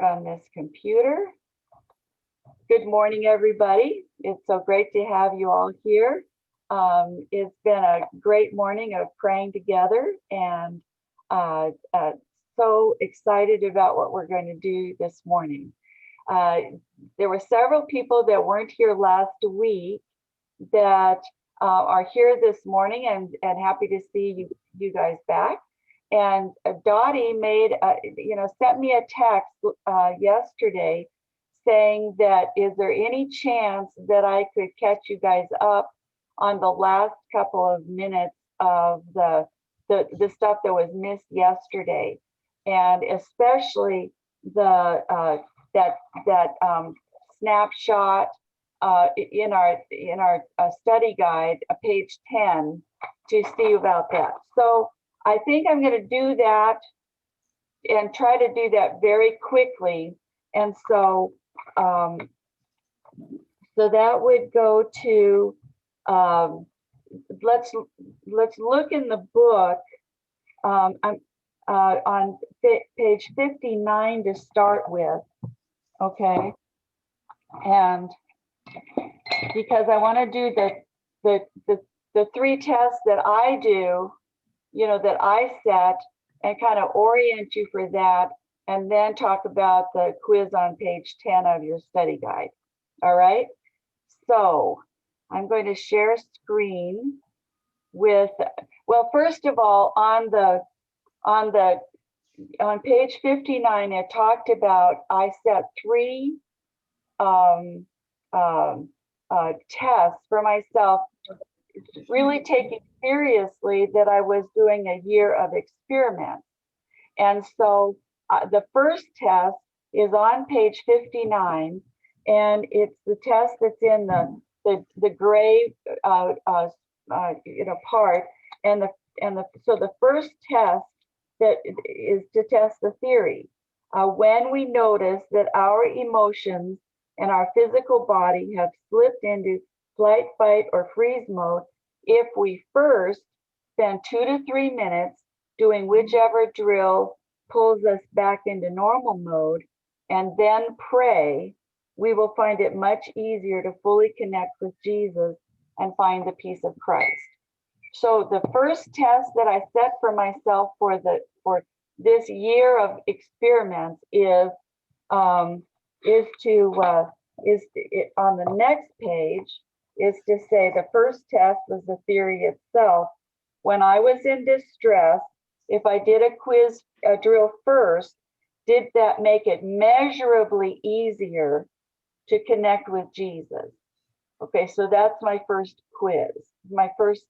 On this computer. Good morning, everybody. It's so great to have you all here. It's been a great morning of praying together and so excited about what we're going to do this morning. There were several people that weren't here last week that are here this morning and happy to see you guys back. And Dottie sent me a text yesterday saying that, is there any chance that I could catch you guys up on the last couple of minutes of the stuff that was missed yesterday, and especially the that snapshot in our study guide, page 10, to see about that. So I think I'm going to do that and try to do that very quickly. And so, so that would go to, let's look in the book. I'm on page 59 to start with, okay? And because I want to do the three tests that I do, that I set, and kind of orient you for that, and then talk about the quiz on page 10 of your study guide. All right. So I'm going to share screen with, well, first of all, on page 59, it talked about, I set three tests for myself, really taking seriously that I was doing a year of experiment. And so the first test is on page 59, and it's the test that's in the gray part, so the first test that is to test the theory. When we notice that our emotions and our physical body have slipped into flight, fight, or freeze mode, if we first spend 2 to 3 minutes doing whichever drill pulls us back into normal mode, and then pray, we will find it much easier to fully connect with Jesus and find the peace of Christ. So the first test that I set for myself for this year of experiments is on the next page, is to say the first test was the theory itself. When I was in distress, if I did a drill first, did that make it measurably easier to connect with Jesus? Okay, so that's my first quiz, my first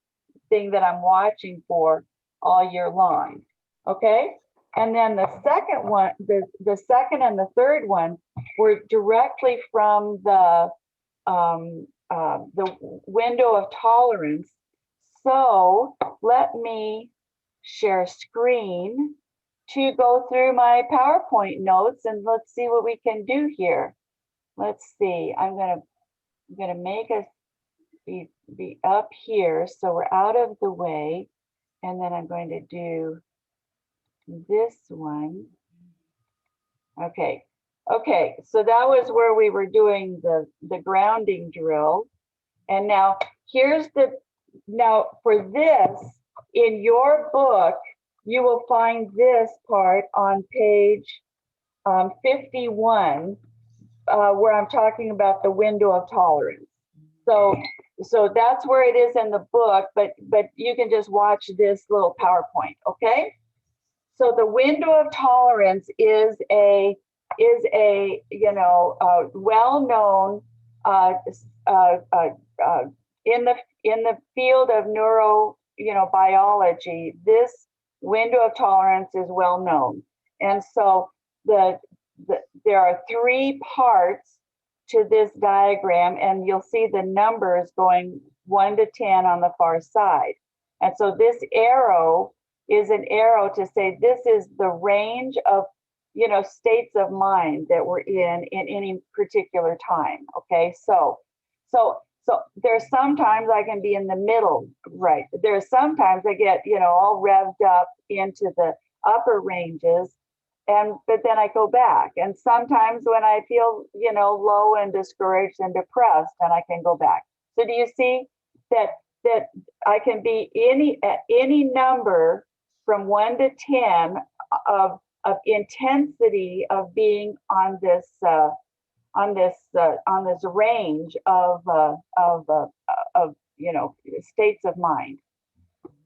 thing that I'm watching for all year long. Okay, and then the second one, the second and the third one were directly from the window of tolerance. So let me share screen to go through my PowerPoint notes, and let's see what we can do here. Let's see, I'm gonna make us be up here so we're out of the way, and then I'm going to do this one. Okay, so that was where we were doing the grounding drill. And now now for this, in your book, you will find this part on page 51, where I'm talking about the window of tolerance. So that's where it is in the book, but you can just watch this little PowerPoint, okay? So the window of tolerance is a well-known in the field of biology. This window of tolerance is well known, and so there are 3 parts to this diagram, and you'll see the numbers going 1 to 10 on the far side. And so this arrow is an arrow to say this is the range of states of mind that we're in any particular time. Okay, so there's sometimes I can be in the middle, right? There's sometimes I get all revved up into the upper ranges, but then I go back. And sometimes when I feel, low and discouraged and depressed, then I can go back. So do you see that I can be at any number from 1 to 10 of intensity of being on this range of states of mind.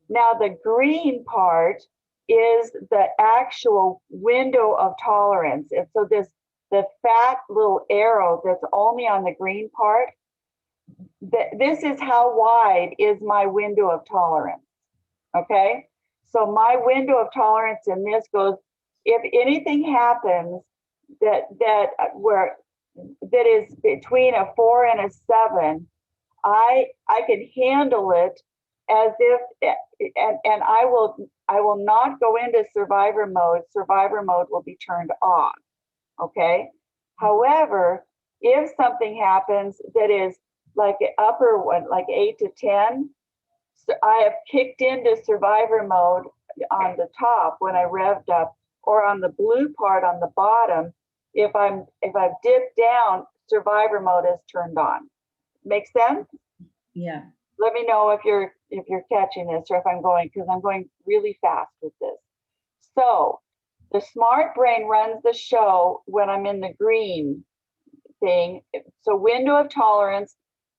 Now the green part is the actual window of tolerance. And so the fat little arrow that's only on the green part, this is how wide is my window of tolerance. Okay, so my window of tolerance in this goes, if anything happens that is between a 4 and a 7, I can handle it as if, and I will not go into survivor mode. Survivor mode will be turned off. Okay. However, if something happens that is like an upper one, like 8 to 10, so I have kicked into survivor mode on the top when I revved up, or on the blue part on the bottom. If I've dipped down, survivor mode is turned on. Make sense? Yeah. Let me know if you're catching this, or if I'm going, because I'm going really fast with this. So the smart brain runs the show when I'm in the green thing. So window of tolerance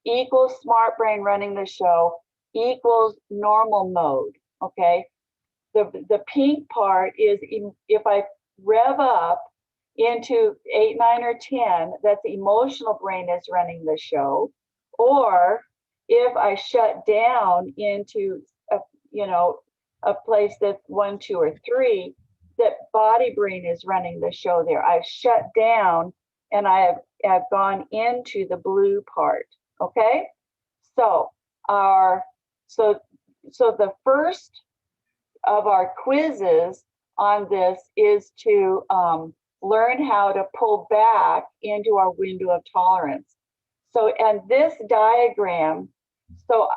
equals smart brain running the show equals normal mode. Okay. The pink part is if I rev up into 8, 9, or 10, that's emotional brain is running the show. Or if I shut down into a place that's 1, 2, or 3, that body brain is running the show there. I've shut down and I have gone into the blue part. Okay, so the first of our quizzes on this is to learn how to pull back into our window of tolerance. So, and this diagram, so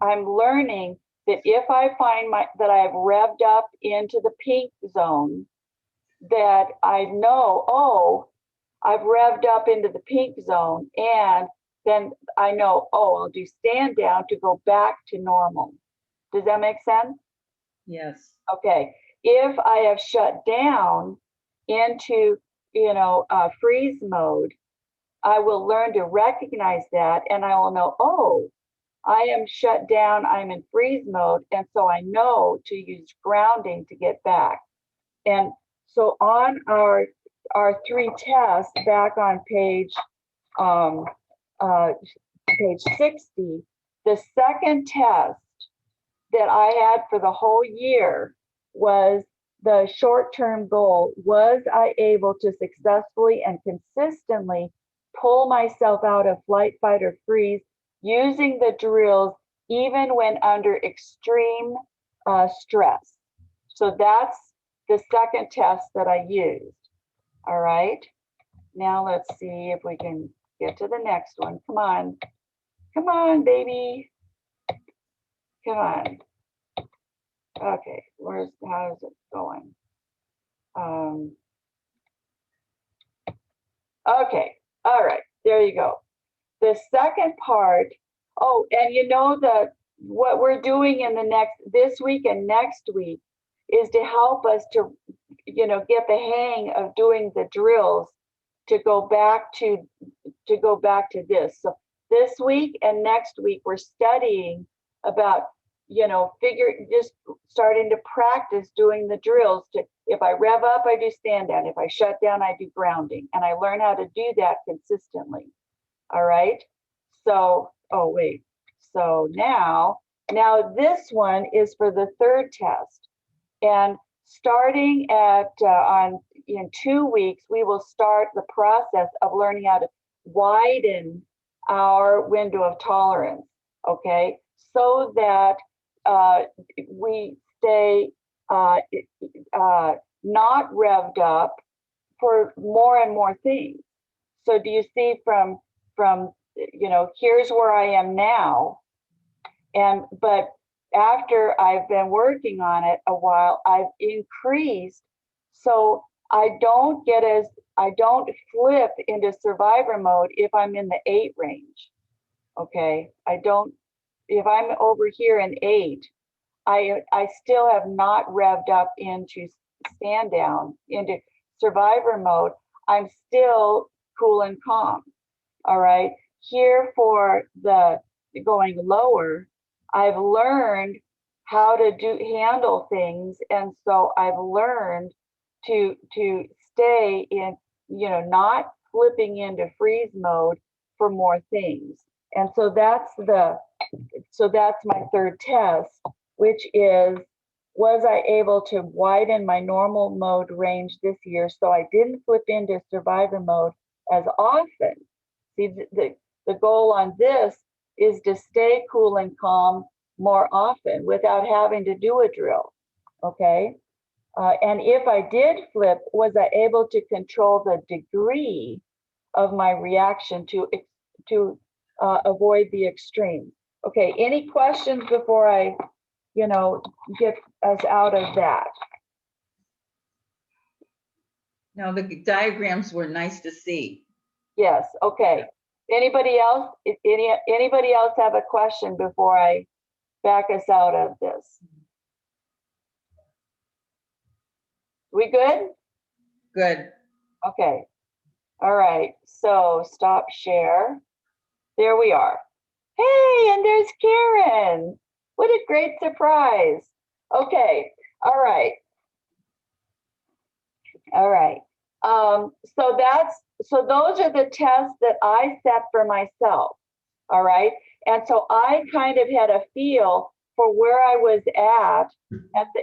I'm learning that if I find that I've revved up into the pink zone, that I know, oh, I've revved up into the pink zone, and then I know, oh, I'll do stand down to go back to normal. Does that make sense? Yes. Okay. If I have shut down into, freeze mode, I will learn to recognize that, and I will know, oh, I am shut down, I'm in freeze mode, and so I know to use grounding to get back. And so on our 3 tests back on page 60, the second test that I had for the whole year was the short-term goal. Was I able to successfully and consistently pull myself out of flight, fight, or freeze using the drills, even when under extreme stress? So that's the second test that I used. All right. Now let's see if we can get to the next one. Come on. Come on, baby. Come on. Okay, how is it going? Okay, all right, there you go. The second part, oh, and what we're doing in this week and next week is to help us to, get the hang of doing the drills to go back to this. So this week and next week, we're studying about just starting to practice doing the drills. If I rev up, I do stand down. If I shut down, I do grounding. And I learn how to do that consistently. All right. So, oh, wait. So now this one is for the third test. And starting in 2 weeks, we will start the process of learning how to widen our window of tolerance. Okay. So that we stay not revved up for more and more things. So do you see from here's where I am now, but after I've been working on it a while, I've increased. So I don't flip into survivor mode if I'm in the 8 range. Okay, if I'm over here in 8, I still have not revved up into stand down, into survivor mode. I'm still cool and calm. All right. Here for the going lower, I've learned how to handle things. And so I've learned to stay in, not flipping into freeze mode for more things. And so that's my third test, which is, was I able to widen my normal mode range this year so I didn't flip into survivor mode as often? See, the goal on this is to stay cool and calm more often without having to do a drill, okay? And if I did flip, was I able to control the degree of my reaction to avoid the extreme? Okay, any questions before I, get us out of that? No, the diagrams were nice to see. Yes, okay. Anybody else? Anybody else have a question before I back us out of this? We good? Good. Okay. All right. So stop share. There we are. Hey, and there's Karen. What a great surprise. Okay. All right. All right. So those are the tests that I set for myself. All right. And so I kind of had a feel for where I was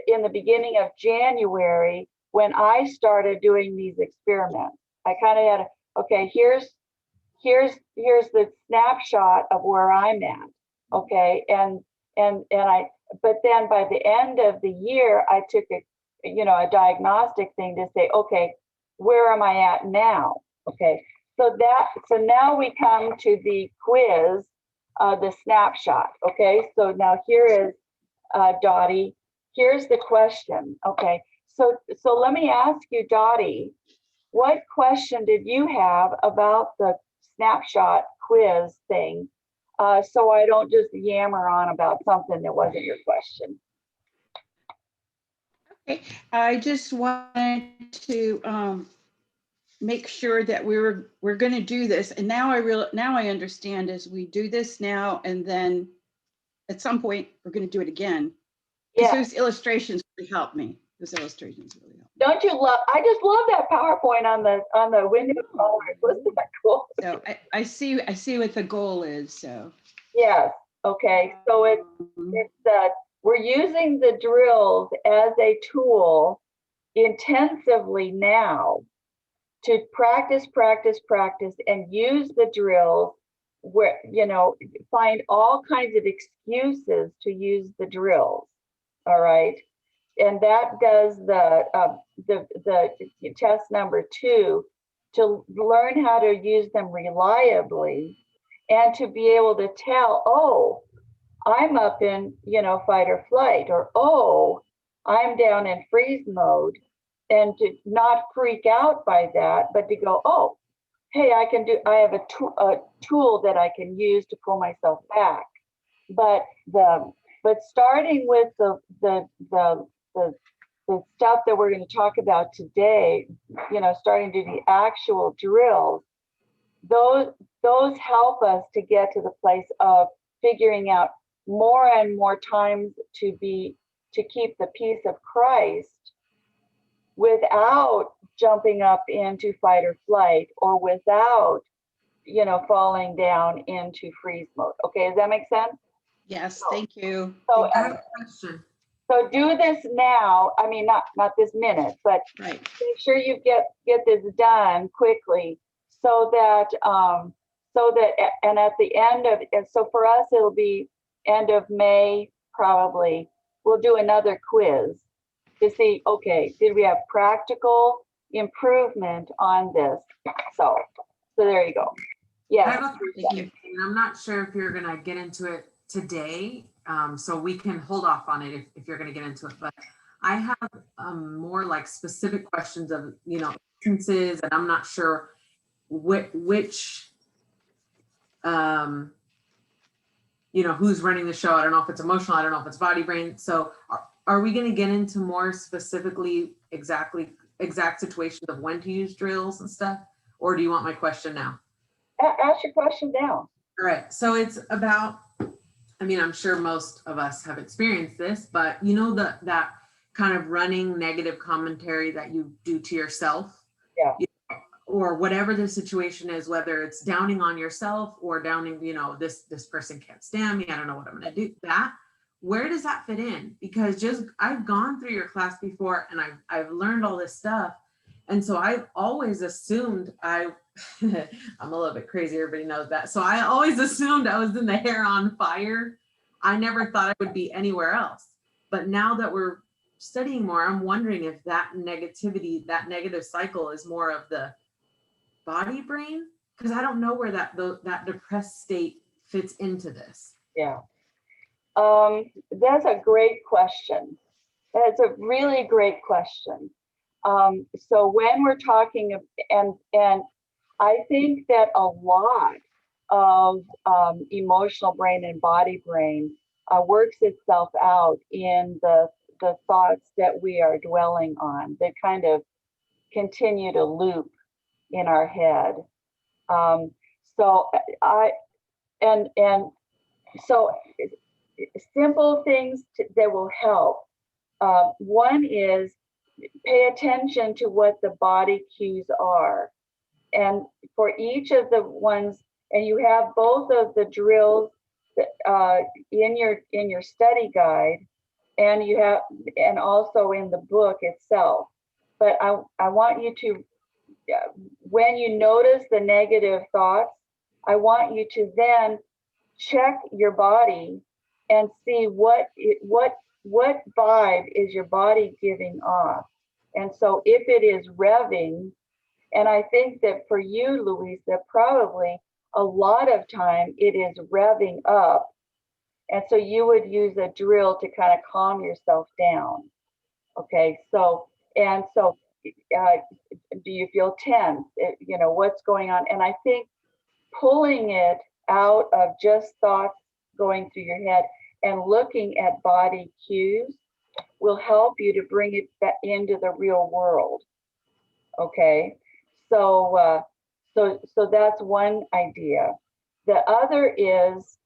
in the beginning of January when I started doing these experiments. I kind of had okay, here's the snapshot of where I'm at. Okay. But then by the end of the year, I took a diagnostic thing to say, okay, where am I at now? Okay. So now we come to the quiz, the snapshot. Okay. So now here is Dottie. Here's the question. Okay. So let me ask you, Dottie, what question did you have about the snapshot quiz thing? So I don't just yammer on about something that wasn't your question. Okay, I just wanted to make sure that we're going to do this, and now I understand as we do this now, and then at some point we're going to do it again. Because Yeah. those illustrations really helped me. Those illustrations really helped. Don't you love? I just love that PowerPoint on the window colors. Wasn't that cool? So I see what the goal is. So yes. Okay. So it's we're using the drills as a tool intensively now to practice, and use the drills where, find all kinds of excuses to use the drills. All right. And that does the test number 2, to learn how to use them reliably and to be able to tell, oh, I'm up in, fight or flight, or, oh, I'm down in freeze mode, and to not freak out by that, but to go, oh, hey, I have a tool that I can use to pull myself back. But starting with the stuff that we're going to talk about today, starting to do the actual drills, those help us to get to the place of figuring out more and more times to keep the peace of Christ without jumping up into fight or flight, or without, falling down into freeze mode. Okay, does that make sense? yes, thank you. So, I have a question. so do this now. I mean, not this minute, but Right. make sure you get this done quickly, so that and at the end of, so for us it'll be end of May probably, we'll do another quiz to see, okay, did we have practical improvement on this? So there you go. I Yes. have a Thank you. question, and I'm not sure if you're gonna get into it today, so we can hold off on it if you're gonna get into it. But I have more like specific questions of, instances, and I'm not sure which who's running the show. I don't know if it's emotional. I don't know if it's body, brain. So are we going to get into more specifically exact situations of when to use drills and stuff? Or do you want my question now? Ask your question now. All right. So it's about, I'm sure most of us have experienced this, but that kind of running negative commentary that you do to yourself. Yeah. Or whatever the situation is, whether it's downing on yourself or downing, this person can't stand me, I don't know what I'm going to do. Where does that fit in? Because I've gone through your class before, and I've learned all this stuff. And so I've always assumed I'm a little bit crazy. Everybody knows that. So I always assumed I was in the hair on fire. I never thought I would be anywhere else. But now that we're studying more, I'm wondering if that negativity, that negative cycle is more of the body, brain, because I don't know where that depressed state fits into this. Yeah. That's a great question. That's a really great question. So when we're talking, and I think that a lot of emotional brain and body brain works itself out in the thoughts that we are dwelling on, that kind of continue to loop in our head. So simple things that will help. One is pay attention to what the body cues are. And for each of the ones, and you have both of the drills in your study guide, and also in the book itself. But I want you to, when you notice the negative thoughts, I want you to then check your body and see what vibe is your body giving off. And so if it is revving, and I think that for you, Louise, that probably a lot of time it is revving up. And so you would use a drill to kind of calm yourself down. Okay, so do you feel tense? What's going on? And I think pulling it out of just thoughts going through your head and looking at body cues will help you to bring it back into the real world. Okay, so that's one idea. The other is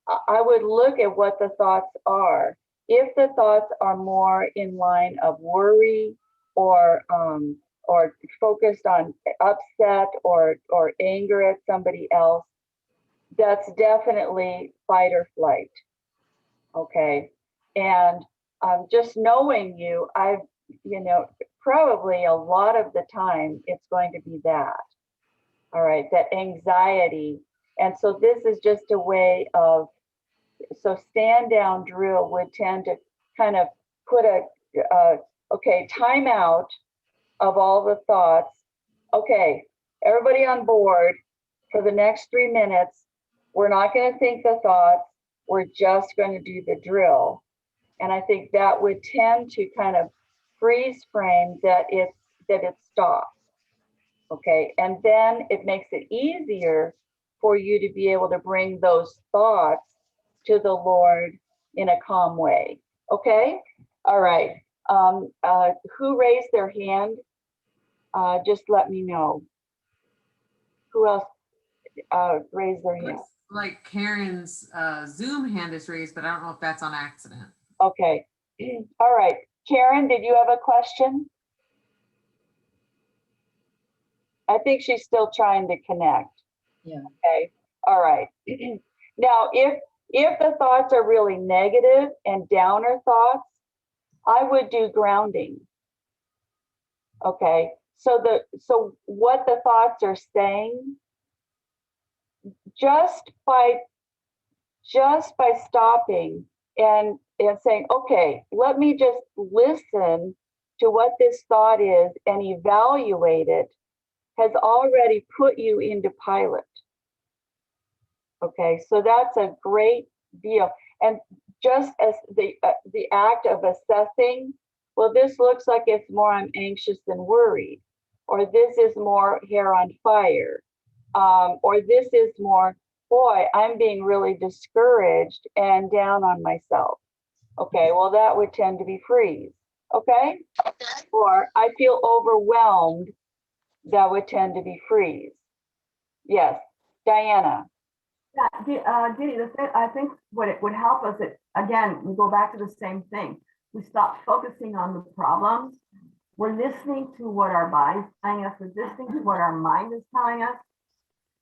I would look at what the thoughts are. If the thoughts are more in line of worry or focused on upset or anger at somebody else, that's definitely fight or flight. Okay, and just knowing you, probably a lot of the time it's going to be that. All right, that anxiety. And so this is just a way of, so stand down drill would tend to kind of put okay, time out of all the thoughts. Okay, everybody on board for the next 3 minutes. We're not going to think the thoughts. We're just going to do the drill. And I think that would tend to kind of freeze frame that it stops. Okay, and then it makes it easier for you to be able to bring those thoughts to the Lord in a calm way. Okay, all right. Who raised their hand? Just let me know. Who else raised their hand? Looks like Karen's Zoom hand is raised, but I don't know if that's on accident. Okay, all right. Karen, did you have a question? I think she's still trying to connect. Yeah. Okay, all right. Now, if the thoughts are really negative and downer thoughts, I would do grounding. Okay, so what the thoughts are saying, just by stopping and saying, okay, let me just listen to what this thought is and evaluate it, has already put you into pilot. Okay, so that's a great deal. And just as the act of assessing well, this looks like it's more I'm anxious than worried, or this is more hair on fire, or this is more, boy, I'm being really discouraged and down on myself. Okay, well, that would tend to be freeze. Okay, or I feel overwhelmed. That would tend to be freeze. Yes, Diana. Yeah, Dee, I think what it would help us, again, we go back to the same thing. We stop focusing on the problems. We're listening to what our body's telling us. We're listening to what our mind is telling us.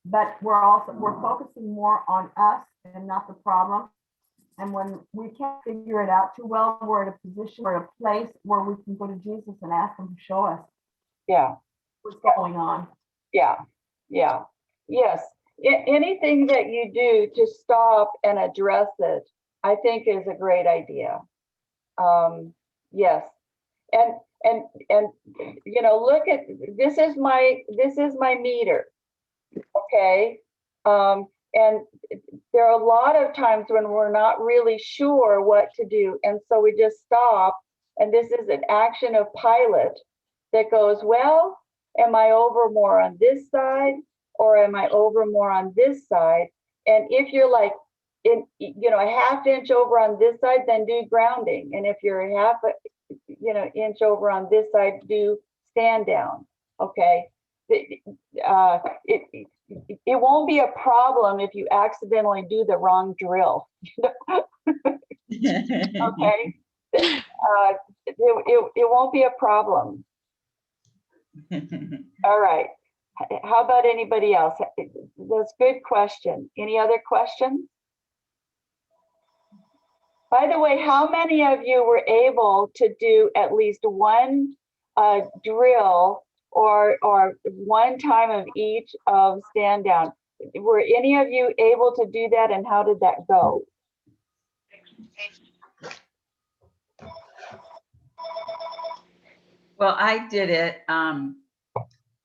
But we're focusing more on us and not the problem. And when we can't figure it out too well, we're at a position or a place where we can go to Jesus and ask him to show us Yeah, what's going on. yeah, yeah. Yes, anything that you do to stop and address it, I think is a great idea. Yes, and you know, look at, this is my meter. Okay, and there are a lot of times when we're not really sure what to do, and so we just stop, and this is an action of pilot that goes, well, am I over more on this side, or am I over more on this side? And if you're like in, you know, a half inch over on this side, then do grounding. And if you're a half, you know, inch over on this side, do stand down. Okay. It won't be a problem if you accidentally do the wrong drill. Okay. It won't be a problem. All right. How about anybody else? That's a good question. Any other questions? By the way, how many of you were able to do at least one drill or one time of each of stand down? Were any of you able to do that, and how did that go? Well, I did it.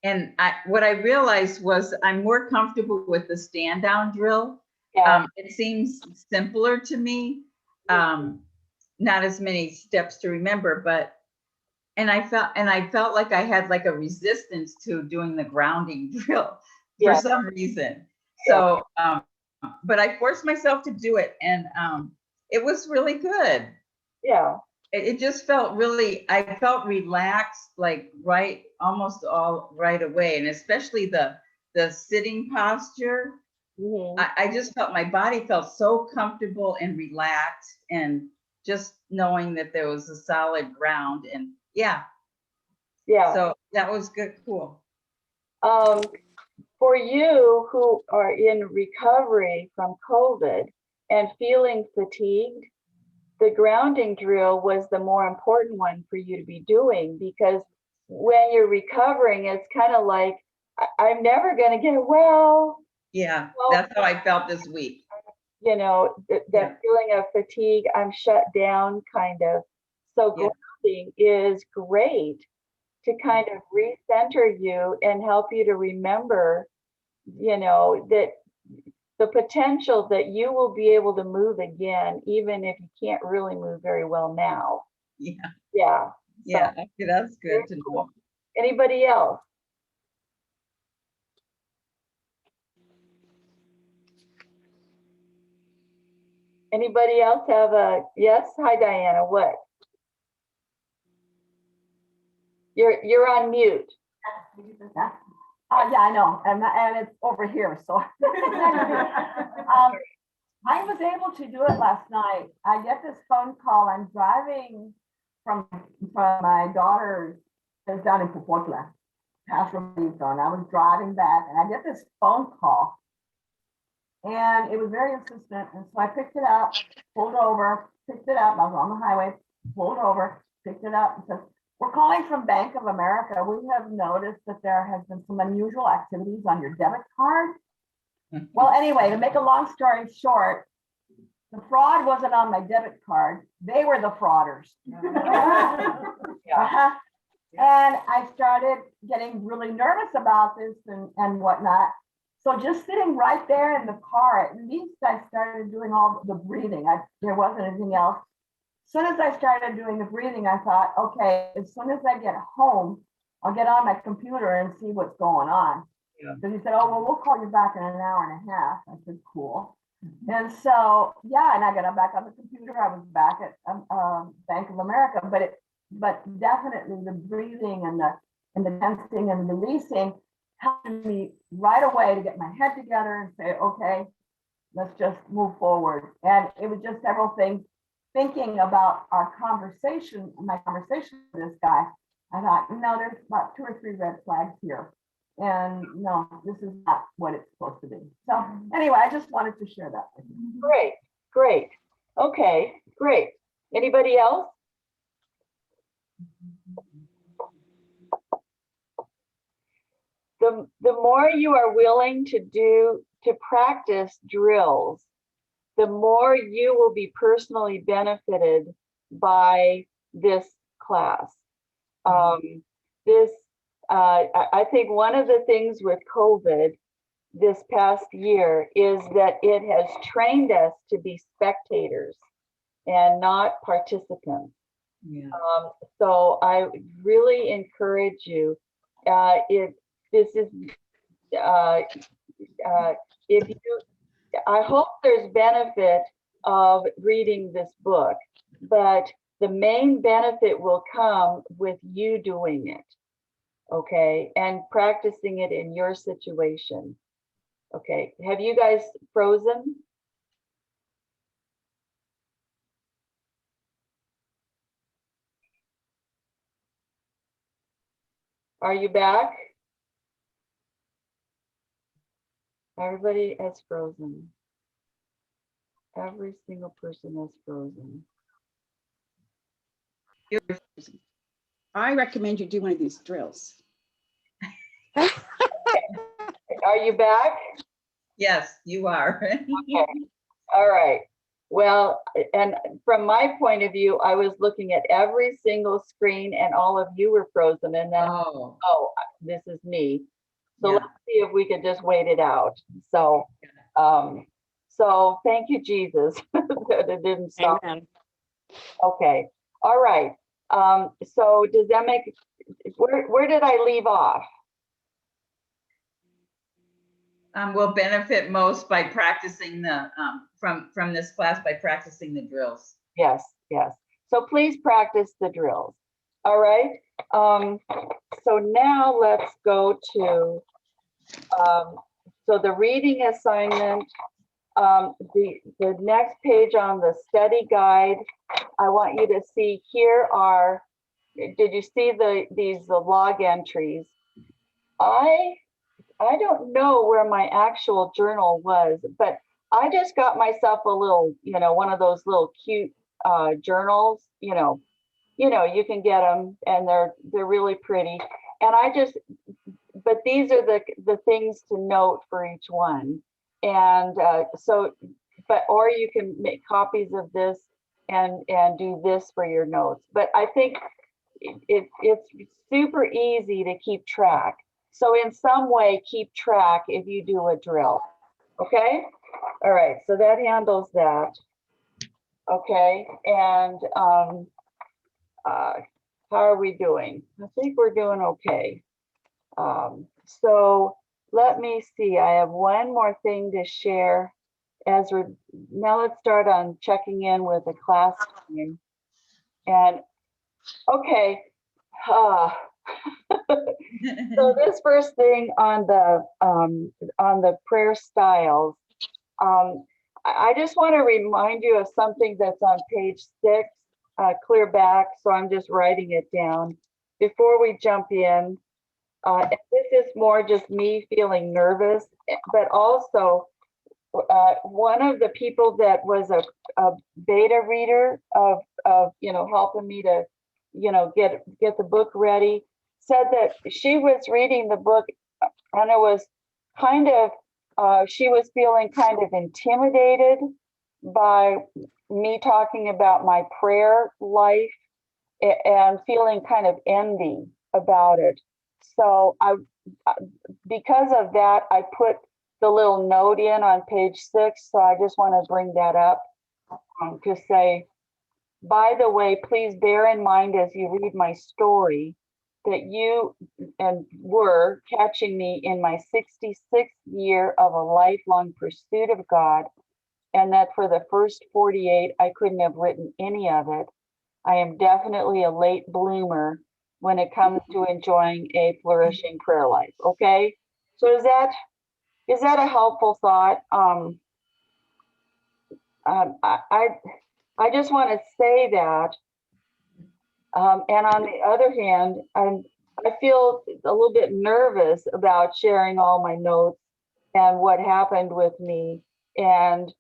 And what I realized was I'm more comfortable with the stand down drill. Yeah. It seems simpler to me. Not as many steps to remember, but I felt like I had like a resistance to doing the grounding drill for some reason. So, but I forced myself to do it, and it was really good. Yeah. It just felt really, I felt relaxed, like almost all right away. And especially the sitting posture, I just felt my body felt so comfortable and relaxed, and just knowing that there was a solid ground. And yeah. So that was good. Cool. For you who are in recovery from COVID and feeling fatigued, the grounding drill was the more important one for you to be doing, because when you're recovering, it's kind of like, I'm never going to get well. Yeah, that's how I felt this week. You know, that feeling of fatigue, I'm shut down kind of. So grounding is great to kind of recenter you and help you to remember, you know, that the potential that you will be able to move again, even if you can't really move very well now. Yeah. Yeah. Yeah. Okay, that's good to know. Anybody else? Anybody else have a yes? Hi, Diana. What? You're on mute. Yeah, I know, and it's over here, so. I was able to do it last night. I get this phone call. I'm driving from my daughter's, is down in Popotla, Paso Robles, and I was driving back, and I get this phone call, and it was very insistent, and so I picked it up, pulled over, picked it up. I was on the highway, pulled over, picked it up, and said, "We're calling from Bank of America. We have noticed that there has been some unusual activities on your debit card." Well, anyway, to make a long story short, the fraud wasn't on my debit card. They were the frauders. And I started getting really nervous about this and whatnot. So just sitting right there in the car, at least I started doing all the breathing. There wasn't anything else. soon as I started doing the breathing, I thought, okay, as soon as I get home, I'll get on my computer and see what's going on. Yeah. So he said, oh, well, we'll call you back in an hour and a half. I said, cool. And so, yeah, and I got back on the computer. I was back at Bank of America, but definitely the breathing and the tensing and releasing helped me right away to get my head together and say, okay, let's just move forward. And it was just several things. Thinking about our conversation, my conversation with this guy, I thought, no, there's about 2 or 3 red flags here. And no, this is not what it's supposed to be. So anyway, I just wanted to share that with you. Great, great. Okay, great. Anybody else? The more you are willing to practice drills, the more you will be personally benefited by this class. I think one of the things with COVID this past year is that it has trained us to be spectators and not participants. Yeah. So I really encourage you, if you, I hope there's benefit of reading this book, but the main benefit will come with you doing it, okay, and practicing it in your situation. Okay, have you guys frozen? Are you back? Everybody has frozen. Every single person has frozen. I recommend you do one of these drills. Are you back? Yes, you are. Okay. All right. Well, and from my point of view, I was looking at every single screen and all of you were frozen, and then, Oh, this is me. So yeah. let's see if we could just wait it out. So, so thank you, Jesus, that it didn't stop. Amen. Okay. All right. So does that make, where did I leave off? Will benefit most by practicing the from this class by practicing the drills. Yes, yes. So please practice the drills. All right. So now let's go to, so the reading assignment, the next page on the study guide, I want you to see here are, did you see the log entries? I don't know where my actual journal was, but I just got myself a little, one of those little cute journals, you can get them and they're really pretty. And but these are the things to note for each one. And or you can make copies of this and do this for your notes. But I think it's super easy to keep track. So in some way, keep track if you do a drill, okay? All right, so that handles that. Okay, and how are we doing? I think we're doing okay. So let me see, I have one more thing to share now let's start on checking in with the class team. And okay, so this first thing on the prayer styles, I just want to remind you of something that's on page 6, clear back. So I'm just writing it down before we jump in. And this is more just me feeling nervous, but also one of the people that was a beta reader of helping me to get the book ready said that she was reading the book and it was kind of she was feeling kind of intimidated by me talking about my prayer life and feeling kind of envy about it. So because of that, I put the little note in on page 6. So I just want to bring that up to say, by the way, please bear in mind as you read my story that you and were catching me in my 66th year of a lifelong pursuit of God, and that for the first 48, I couldn't have written any of it. I am definitely a late bloomer when it comes to enjoying a flourishing prayer life. Okay, so is that a helpful thought? I just want to say that, and on the other hand, I feel a little bit nervous about sharing all my notes and what happened with me, and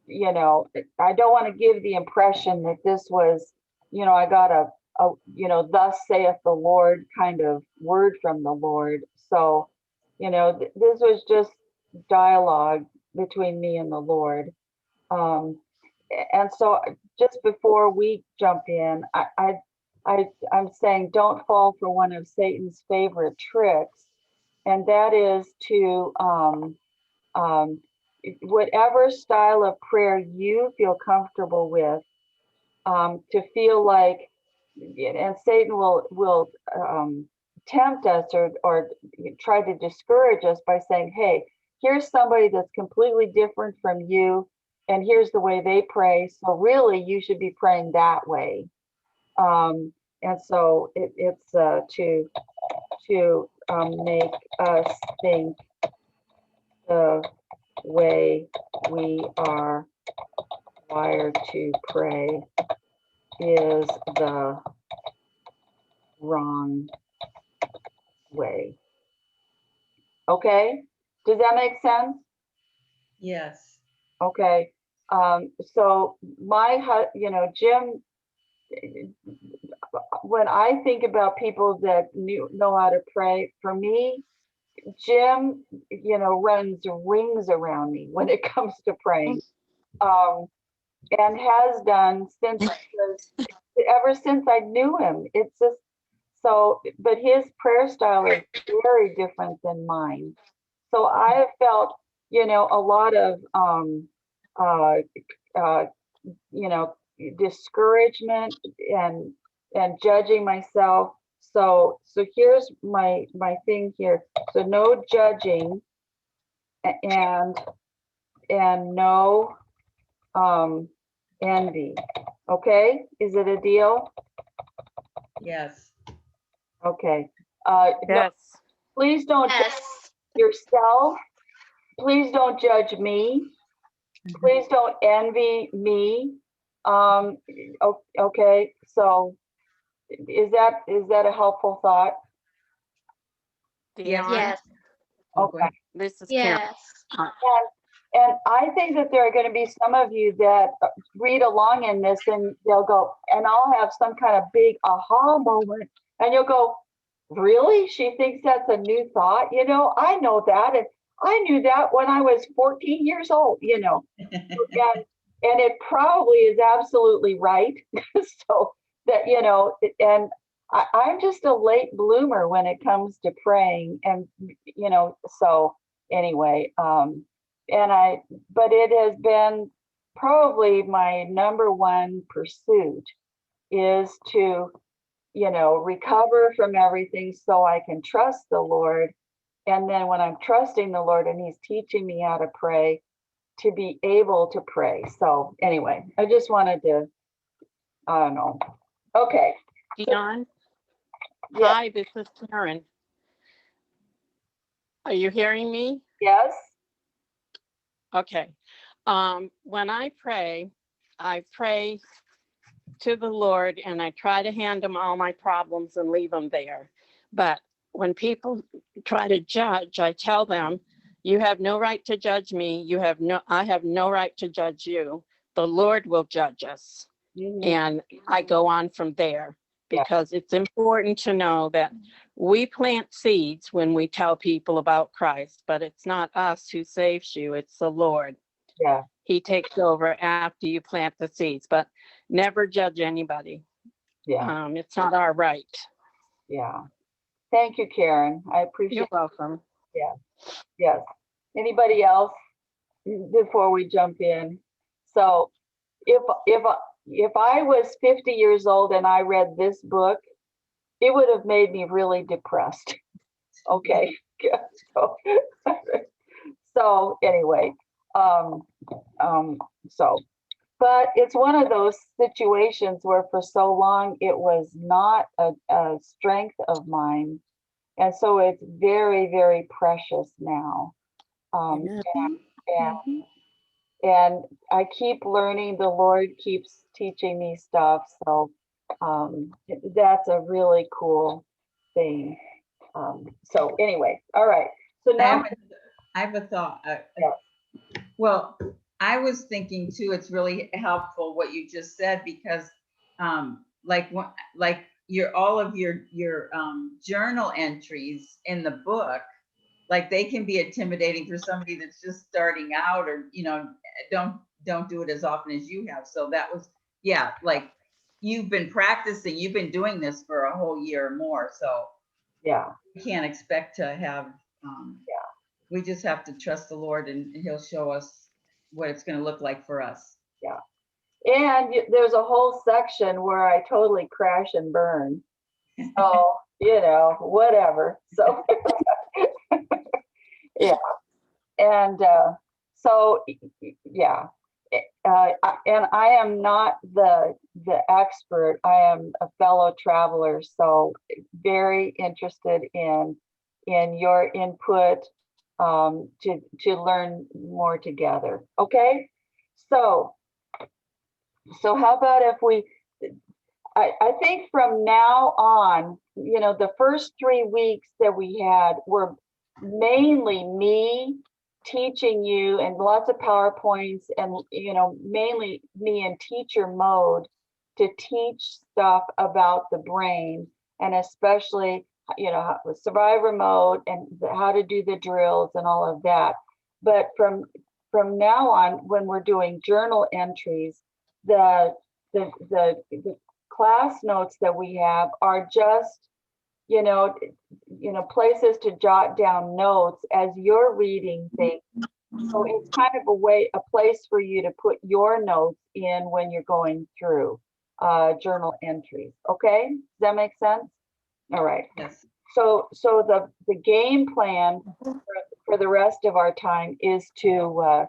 I don't want to give the impression that this was, I got a thus saith the Lord kind of word from the Lord. So, this was just dialogue between me and the Lord. And so just before we jump in, I'm saying don't fall for one of Satan's favorite tricks, and that is to whatever style of prayer you feel comfortable with, to feel like, and Satan will tempt us or try to discourage us by saying, hey, here's somebody that's completely different from you, and here's the way they pray, so really you should be praying that way. And so it's to make us think the way we are wired to pray is the wrong way. Okay, does that make sense? Yes. Okay, so Jim, when I think about people that know how to pray, for me, Jim, runs rings around me when it comes to praying, and has done ever since I knew him. It's just so, but his prayer style is very different than mine. So I have felt, a lot of, uh, uh, discouragement and judging myself. So here's my thing here. So no judging and no envy. Okay, is it a deal? Yes. Okay. No, Yes. please don't judge Yes. yourself. Please don't judge me. Please don't envy me. Okay, so is that a helpful thought? Yes. Dion, Yes. Okay. this is Karen. Yes. And I think that there are going to be some of you that read along in this, and they'll go, and I'll have some kind of big aha moment, and you'll go, really? She thinks that's a new thought? I know that, and I knew that when I was 14 years old, and it probably is absolutely right. So that, and I'm just a late bloomer when it comes to praying, and, so anyway, but it has been probably my number one pursuit is to, recover from everything so I can trust the Lord. And then when I'm trusting the Lord and he's teaching me how to pray, to be able to pray. So anyway, I just wanted to, I don't know. Okay. Dion, Yeah. hi, this is Karen. Are you hearing me? Yes. Okay. When I pray to the Lord and I try to hand him all my problems and leave them there. But when people try to judge, I tell them, you have no right to judge me. I have no right to judge you. The Lord will judge us. Mhm. And I go on from there, Yeah. because it's important to know that we plant seeds when we tell people about Christ, but it's not us who saves you, it's the Lord. Yeah. He takes over after you plant the seeds, but never judge anybody. Yeah. It's not our right. Yeah. Thank you, Karen. I appreciate You're welcome. Yeah. Yes. Anybody else before we jump in? So if if I was 50 years old and I read this book, it would have made me really depressed. Okay. So, so anyway, um, so, but it's one of those situations where for so long it was not a strength of mine. And so it's very, very precious now. Um, Amen. and, Mhm. and I keep learning, the Lord keeps teaching me stuff. So that's a really cool thing. So anyway, all right. So now, I have a thought. yeah, Well, I was thinking too, it's really helpful what you just said, because like your all of your journal entries in the book, like they can be intimidating for somebody that's just starting out, or don't do it as often as you have. So that was, yeah, like you've been practicing, you've been doing this for a whole year or more, so yeah, we can't expect to have yeah. we just have to trust the Lord, and he'll show us what it's going to look like for us. Yeah. And there's a whole section where I totally crash and burn. So, whatever. So, yeah. And so, yeah. And I am not the expert. I am a fellow traveler. So very interested in your input to learn more together. Okay. So how about if I think from now on, the first 3 weeks that we had were mainly me teaching you and lots of PowerPoints and, mainly me in teacher mode to teach stuff about the brain, and especially, the survivor mode and how to do the drills and all of that. But from now on, when we're doing journal entries, the the class notes that we have are just places to jot down notes as you're reading things. So it's kind of a place for you to put your notes in when you're going through journal entries. Okay, does that make sense? All right. Yes. So the game plan for the rest of our time is to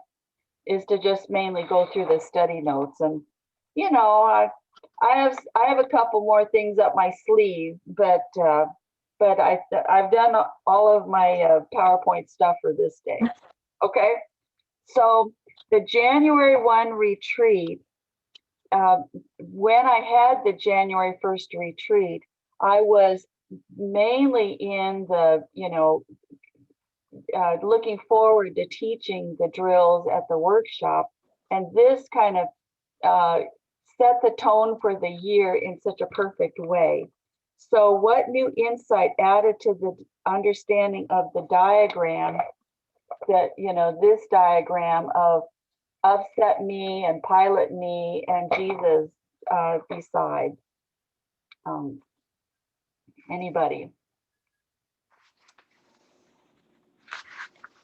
just mainly go through the study notes. And I have a couple more things up my sleeve, but I've done all of my PowerPoint stuff for this day. Okay, so the January 1 retreat, when I had the January 1st retreat, I was mainly in the looking forward to teaching the drills at the workshop, and this kind of set the tone for the year in such a perfect way. So what new insight added to the understanding of the diagram, that, this diagram of upset me and pilot me and Jesus beside? Anybody?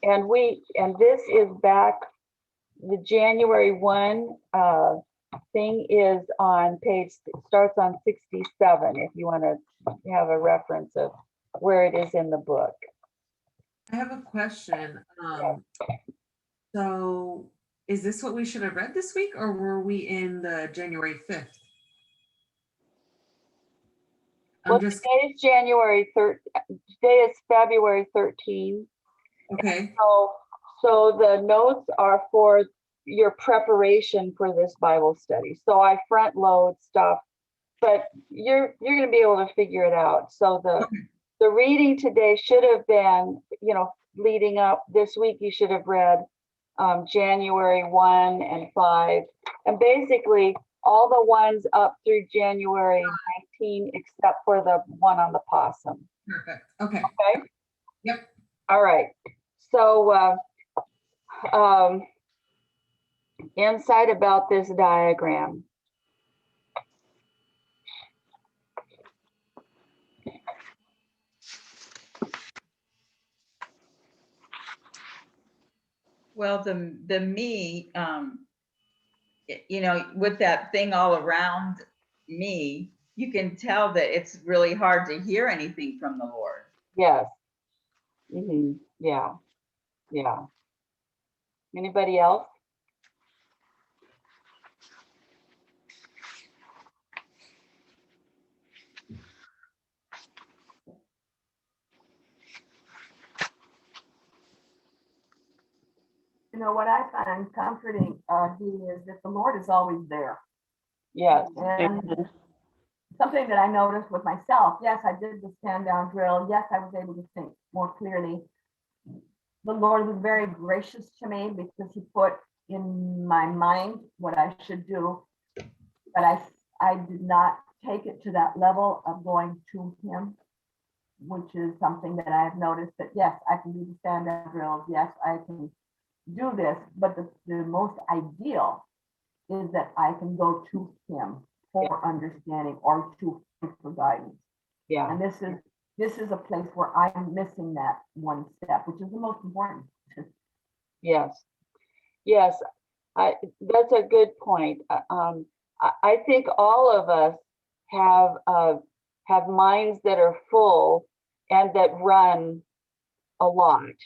And this is back, the January 1 thing is on page, starts on 67, if you want to have a reference of where it is in the book. I have a question. So is this what we should have read this week, or were we in the January 5th? Well, today is January 3rd. Today is February 13th. Okay. So the notes are for your preparation for this Bible study. So I front load stuff, but you're going to be able to figure it out. So the reading today should have been, leading up this week, you should have read January 1 and 5, and basically all the ones up through January 19, except for the one on the possum. Perfect. Okay. Okay. Yep. All right. So insight about this diagram. Well, the me, you know, with that thing all around me, you can tell that it's really hard to hear anything from the Lord. Yes. Yeah. Yeah. Anybody else? You know, what I find comforting, Dee, is that the Lord is always there. Yes. And Amen. something that I noticed with myself, yes, I did the stand down drill. Yes, I was able to think more clearly. The Lord was very gracious to me because he put in my mind what I should do. But I did not take it to that level of going to him, which is something that I have noticed that, yes, I can do the stand down drills. Yes, I can do this, but the most ideal is that I can go to him for understanding or to him for guidance. Yeah. And this is a place where I'm missing that one step, which is the most important. Yes. Yes. That's a good point. I think all of us have minds that are full and that run a lot.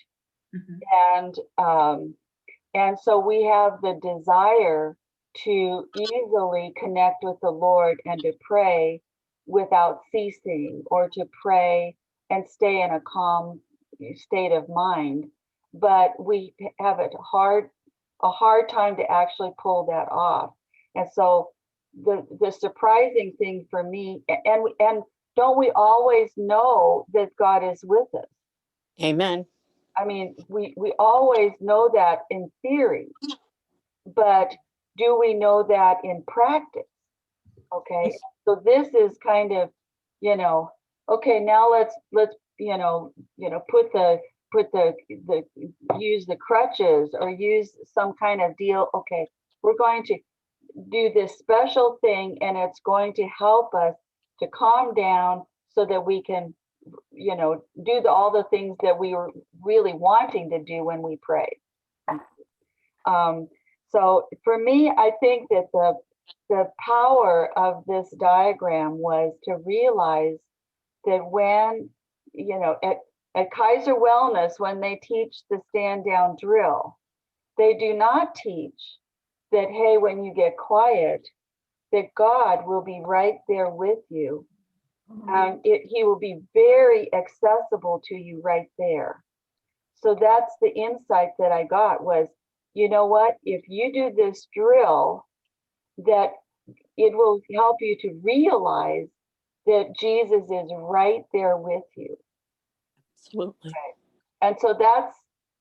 And so we have the desire to easily connect with the Lord and to pray without ceasing, or to pray and stay in a calm state of mind. But we have a hard time to actually pull that off. And so the surprising thing for me, and don't we always know that God is with us? Amen. I mean, we always know that in theory, but do we know that in practice? Okay, so this is kind of, okay, now let's put the use the crutches or use some kind of deal. Okay, we're going to do this special thing, and it's going to help us to calm down so that we can do all the things that we were really wanting to do when we pray. So for me, I think that the power of this diagram was to realize that when, at Kaiser Wellness, when they teach the stand down drill, they do not teach that, hey, when you get quiet, that God will be right there with you. And he will be very accessible to you right there. So that's the insight that I got was, you know what, if you do this drill, that it will help you to realize that Jesus is right there with you. Absolutely. And so that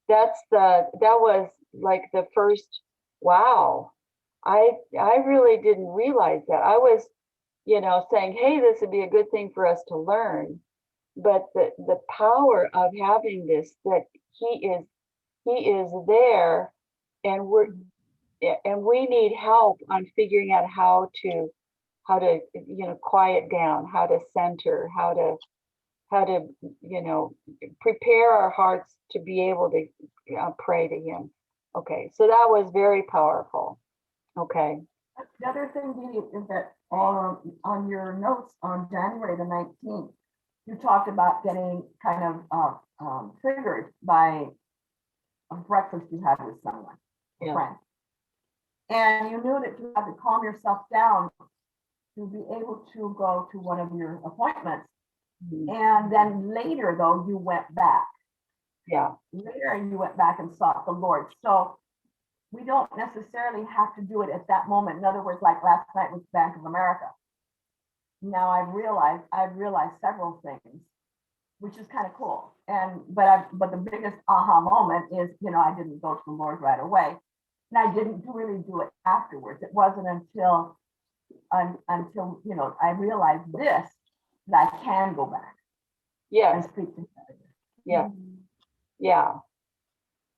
was like the first, wow, I really didn't realize that. I was, saying, hey, this would be a good thing for us to learn. But the power of having this, that he is there, and we need help on figuring out how to quiet down, how to center, how to prepare our hearts to be able to pray to him. Okay, so that was very powerful. Okay. The other thing, Dee, is that on your notes on January the 19th, you talked about getting kind of triggered by a breakfast you had with someone, a friend. And you knew that you had to calm yourself down to be able to go to one of your appointments. And then later, though, you went back. Yeah. Later, you went back and sought the Lord. So we don't necessarily have to do it at that moment. In other words, like last night with Bank of America. Now I've realized several things, which is kind of cool. But the biggest aha moment is, I didn't go to the Lord right away, and I didn't really do it afterwards. It wasn't until I realized this, that I can go back. Yes. And speak to him. Yeah. Yeah.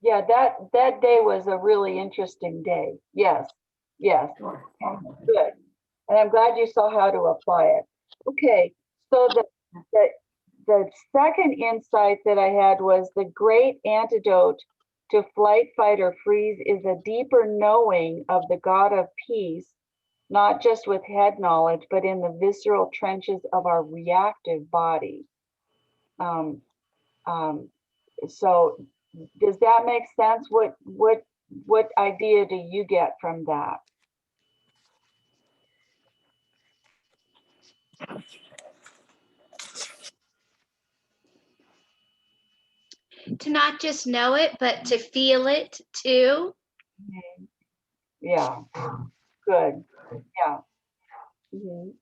Yeah, that day was a really interesting day. Yes. Sure. Good. And I'm glad you saw how to apply it. Okay, so the second insight that I had was the great antidote to flight, fight, or freeze is a deeper knowing of the God of peace, not just with head knowledge, but in the visceral trenches of our reactive body. So does that make sense? What idea do you get from that? To not just know it, but to feel it too. Yeah, good. Yeah. Mhm.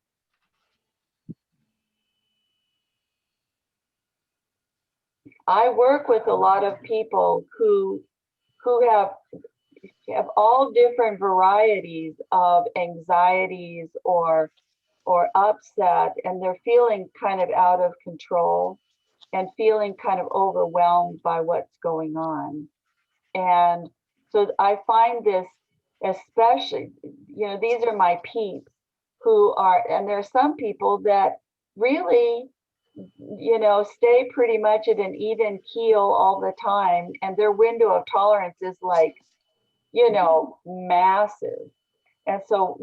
I work with a lot of people who have all different varieties of anxieties or upset, and they're feeling kind of out of control and feeling kind of overwhelmed by what's going on. And so I find this especially, these are my peeps who are, and there are some people that really, stay pretty much at an even keel all the time, and their window of tolerance is like, massive. And so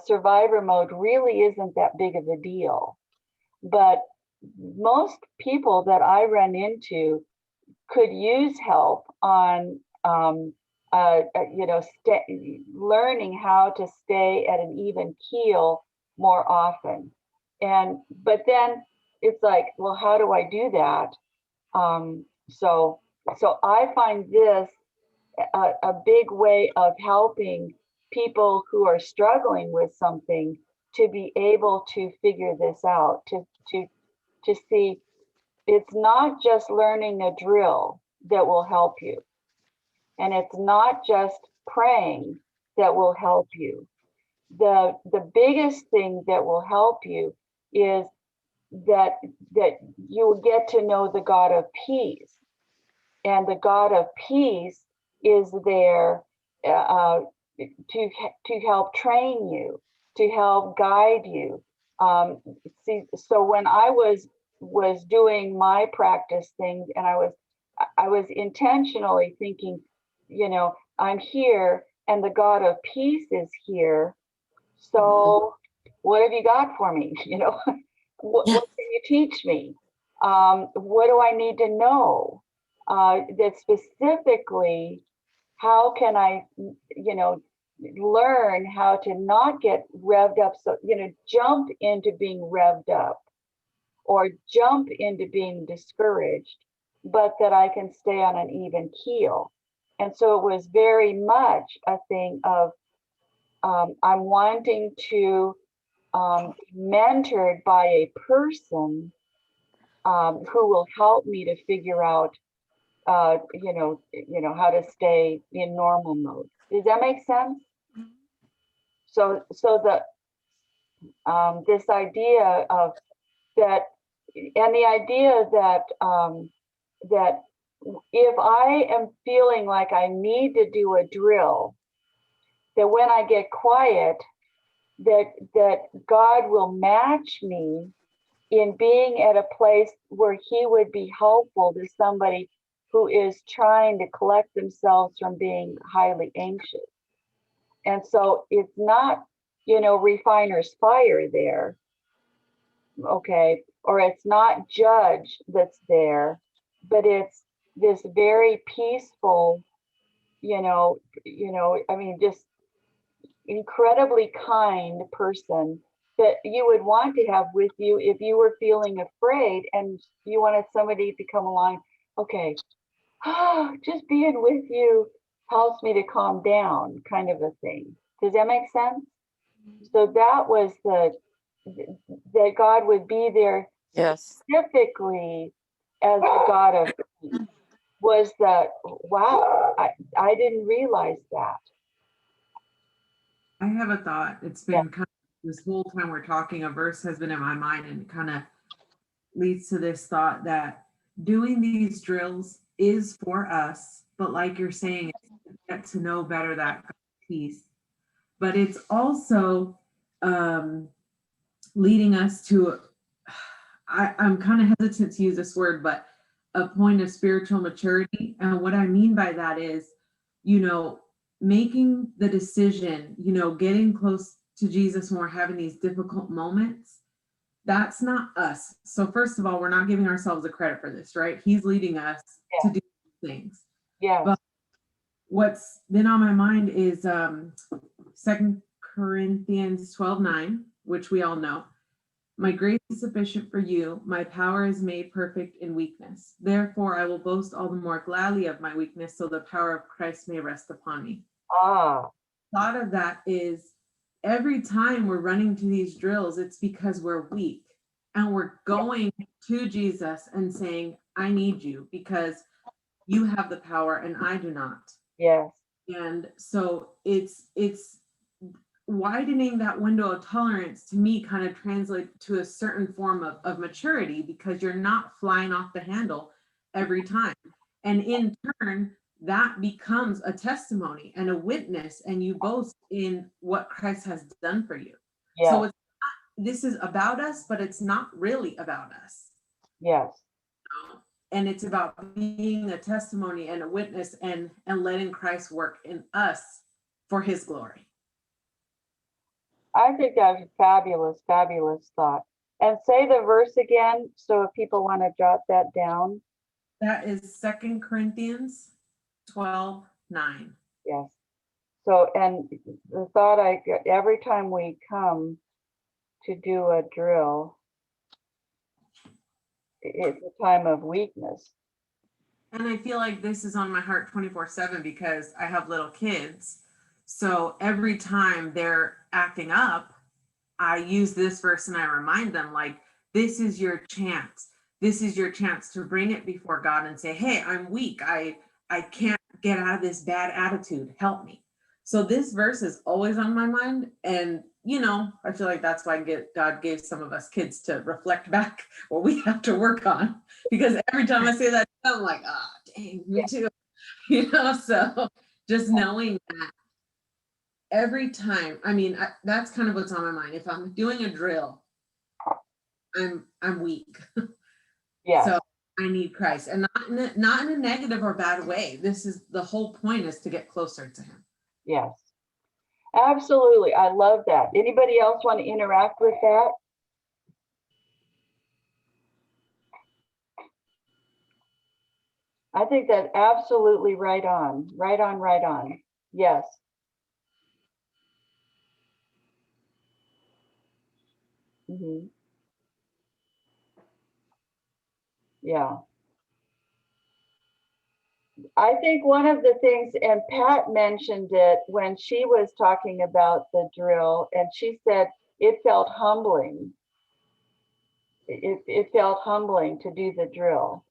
survivor mode really isn't that big of a deal. But most people that I run into could use help on, learning how to stay at an even keel more often. But then it's like, well, how do I do that? So I find this a big way of helping people who are struggling with something to be able to figure this out, to see it's not just learning a drill that will help you. And it's not just praying that will help you. The biggest thing that will help you is that you will get to know the God of peace. And the God of peace is there to help train you, to help guide you. So when I was doing my practice things, and I was intentionally thinking, I'm here and the God of peace is here. So what have you got for me? What can you teach me? What do I need to know? That specifically, how can I, learn how to not get revved up? So, jump into being revved up or jump into being discouraged, but that I can stay on an even keel. And so it was very much a thing of, I'm wanting to be mentored by a person who will help me to figure out, how to stay in normal mode. Does that make sense? So this idea of that, and the idea that that if I am feeling like I need to do a drill, that when I get quiet, that God will match me in being at a place where he would be helpful to somebody who is trying to collect themselves from being highly anxious. And so it's not, refiner's fire there, okay, or it's not judge that's there, but it's this very peaceful, just incredibly kind person that you would want to have with you if you were feeling afraid and you wanted somebody to come along. Okay, just being with you helps me to calm down, kind of a thing. Does that make sense? So that was that God would be there specifically as the God of peace. Was that, wow, I didn't realize that. I have a thought. It's been kind of this whole time we're talking, a verse has been in my mind, and it kind of leads to this thought that doing these drills is for us, but like you're saying, it's to get to know better that piece. But it's also leading us to, I'm kind of hesitant to use this word, but a point of spiritual maturity. And what I mean by that is, making the decision, getting close to Jesus more, having these difficult moments. That's not us. So first of all, we're not giving ourselves the credit for this, right? He's leading us to do things. Yes. But what's been on my mind is 2 Corinthians 12:9, which we all know. My grace is sufficient for you. My power is made perfect in weakness. Therefore, I will boast all the more gladly of my weakness, so the power of Christ may rest upon me. Thought of that is, every time we're running to these drills, it's because we're weak and we're going to Jesus and saying, I need you because you have the power and I do not. Yes. And so it's widening that window of tolerance, to me, kind of translate to a certain form of maturity, because you're not flying off the handle every time. And in turn, that becomes a testimony and a witness, and you boast in what Christ has done for you. Yes. So this is about us, but it's not really about us. Yes. And it's about being a testimony and a witness, and letting Christ work in us for his glory. I think that's a fabulous, fabulous thought. And say the verse again, so if people want to jot that down. That is 2 Corinthians 12:9. Yes. So, and the thought I get every time we come to do a drill, it's a time of weakness. And I feel like this is on my heart 24/7 because I have little kids. So every time they're acting up, I use this verse and I remind them, like, this is your chance. This is your chance to bring it before God and say, hey, I'm weak. I can't get out of this bad attitude. Help me. So this verse is always on my mind. And, I feel like that's why God gave some of us kids to reflect back what we have to work on. Because every time I say that, I'm like, dang, me too. So just knowing that every time, that's kind of what's on my mind. If I'm doing a drill, I'm weak. Yes. So I need Christ, and not in a negative or bad way. This is the whole point, is to get closer to him. Yes. Absolutely. I love that. Anybody else want to interact with that? I think that's absolutely right on. Right on, right on. Yes. Mm-hmm. Yeah. I think one of the things, and Pat mentioned it when she was talking about the drill, and she said it felt humbling. It felt humbling to do the drill,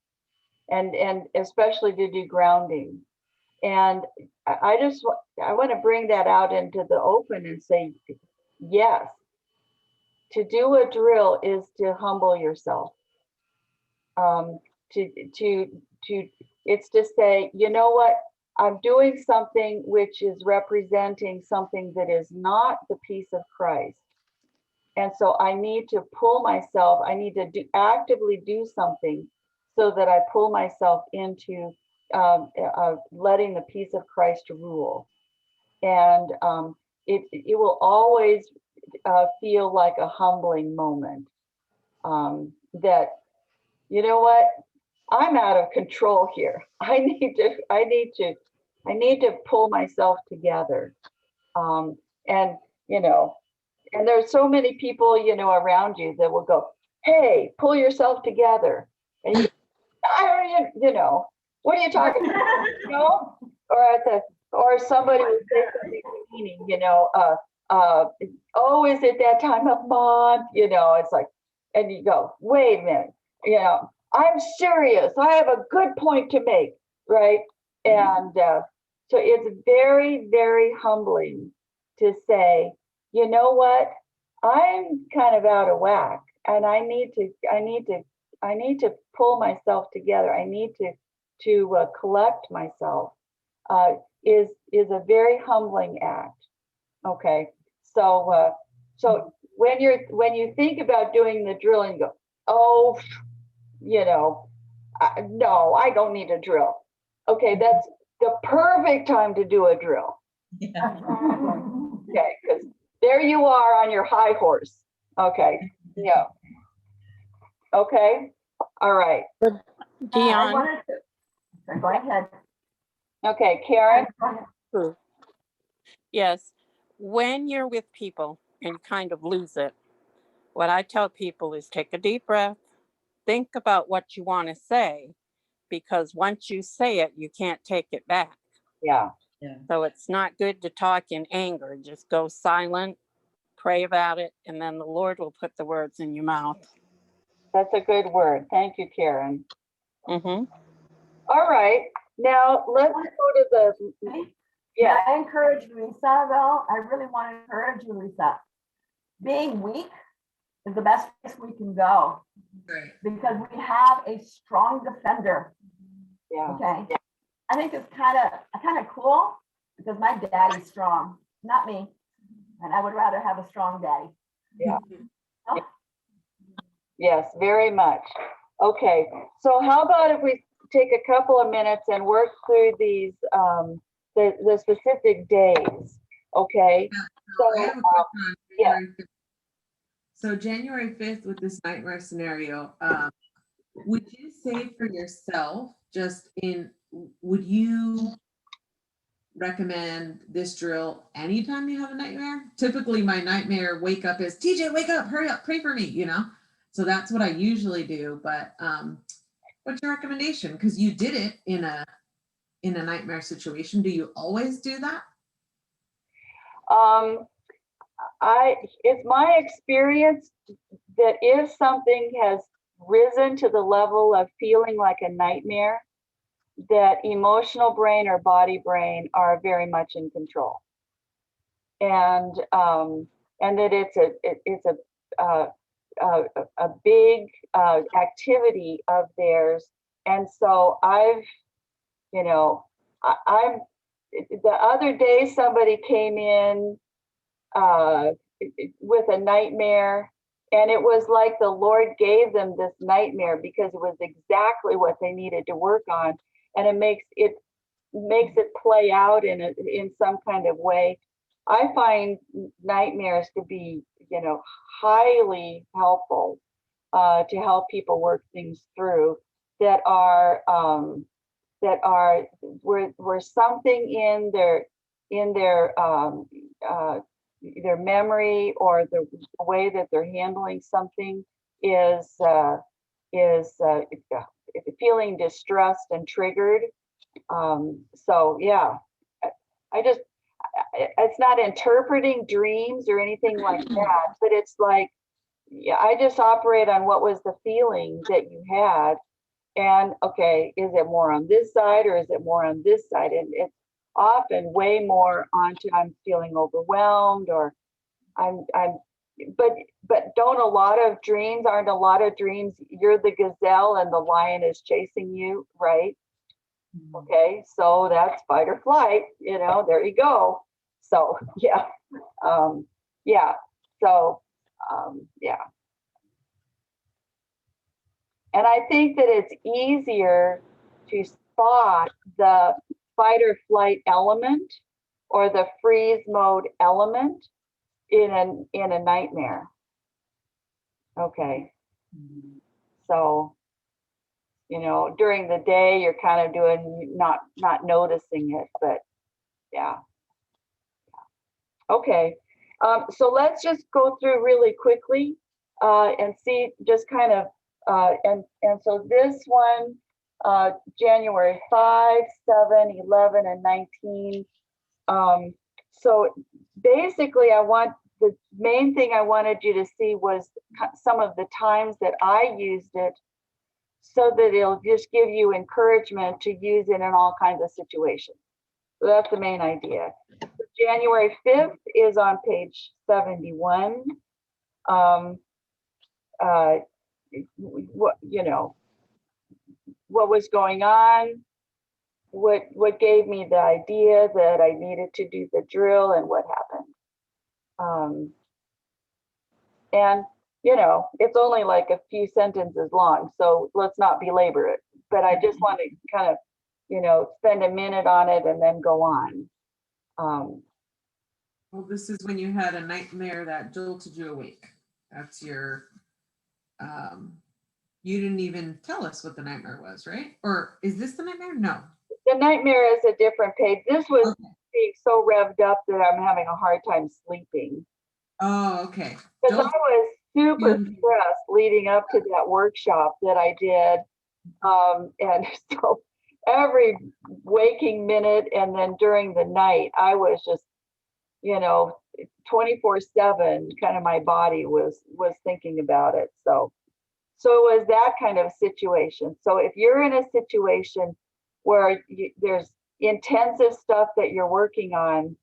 and especially to do grounding. And I want to bring that out into the open and say, yes, to do a drill is to humble yourself. It's to say, you know what, I'm doing something which is representing something that is not the peace of Christ. And so I need to pull myself, I need to actively do something so that I pull myself into letting the peace of Christ rule. And it will always feel like a humbling moment, that, you know what, I'm out of control here. I need to pull myself together. And there's so many people, around you that will go, hey, pull yourself together. And what are you talking about? Or somebody would say something meaning, oh, is it that time of month? It's like, and you go, wait a minute, I'm serious. I have a good point to make, right? And so it's very, very humbling to say, you know what? I'm kind of out of whack, and I need to pull myself together. I need to collect myself. Is a very humbling act. Okay, so when you think about doing the drilling, you go, oh, No, I don't need a drill. Okay, that's the perfect time to do a drill. Yeah. Okay, because there you are on your high horse. Okay, yeah. Okay, all right. I Dion, wanted to, go ahead. Okay, Karen. yes, when you're with people and you kind of lose it, what I tell people is take a deep breath, think about what you want to say, because once you say it, you can't take it back. Yeah, So it's not good to talk in anger. Just go silent, pray about it, and then the Lord will put the words in your mouth. that's a good word. Thank you, Karen. Mm-hmm. All right, now let's go to the, yeah, I encourage Lisa, though. I really want to encourage you, Lisa. Being weak is the best place we can go Right. because we have a strong defender. yeah, Okay. I think it's kind of cool because my daddy's strong, not me. And I would rather have a strong daddy. yeah. Oh, Yes, very much. Okay, so how about if we take a couple of minutes and work through these, the specific days, okay? So I have a question on yeah. January 5th. So January 5th with this nightmare scenario, would you say for yourself, would you recommend this drill anytime you have a nightmare? Typically my nightmare wake up is, TJ, wake up, hurry up, pray for me, you know? So that's what I usually do, but what's your recommendation? Because you did it in a nightmare situation. Do you always do that? It's my experience that if something has risen to the level of feeling like a nightmare, that emotional brain or body brain are very much in control. And that it's a big activity of theirs. And so I'm the other day somebody came in with a nightmare, and it was like the Lord gave them this nightmare because it was exactly what they needed to work on, and it makes it play out in some kind of way. I find nightmares to be, highly helpful to help people work things through that are where something in their memory or the way that they're handling something is feeling distressed and triggered. So yeah, it's not interpreting dreams or anything like that, but it's like, yeah, I just operate on what was the feeling that you had. And okay, is it more on this side or is it more on this side? And it's often way more onto I'm feeling overwhelmed or but aren't a lot of dreams, you're the gazelle and the lion is chasing you, right? Okay, so that's fight or flight, there you go. So yeah, yeah, so yeah. And I think that it's easier to spot the fight or flight element or the freeze mode element in a nightmare. Okay. So, during the day you're kind of doing not noticing it, but yeah. Okay. So let's just go through really quickly and see just kind of and so this one, January 5, 7, 11, and 19. So basically, the main thing I wanted you to see was some of the times that I used it so that it'll just give you encouragement to use it in all kinds of situations. So that's the main idea. January 5th is on page 71. What was going on, what gave me the idea that I needed to do the drill and what happened. And it's only like a few sentences long, so let's not belabor it. but I just want to kind of, spend a minute on it and then go on. Well, this is when you had a nightmare that jolted you awake. That's your, you didn't even tell us what the nightmare was, right? Or is this the nightmare? No. The nightmare is a different page. This was Okay. being so revved up that I'm having a hard time sleeping. Oh, okay. Because I was super stressed leading up to that workshop that I did. And so every waking minute and then during the night, I was just, 24/7, kind of my body was thinking about it. So it was that kind of situation. So if you're in a situation where there's intensive stuff that you're working on,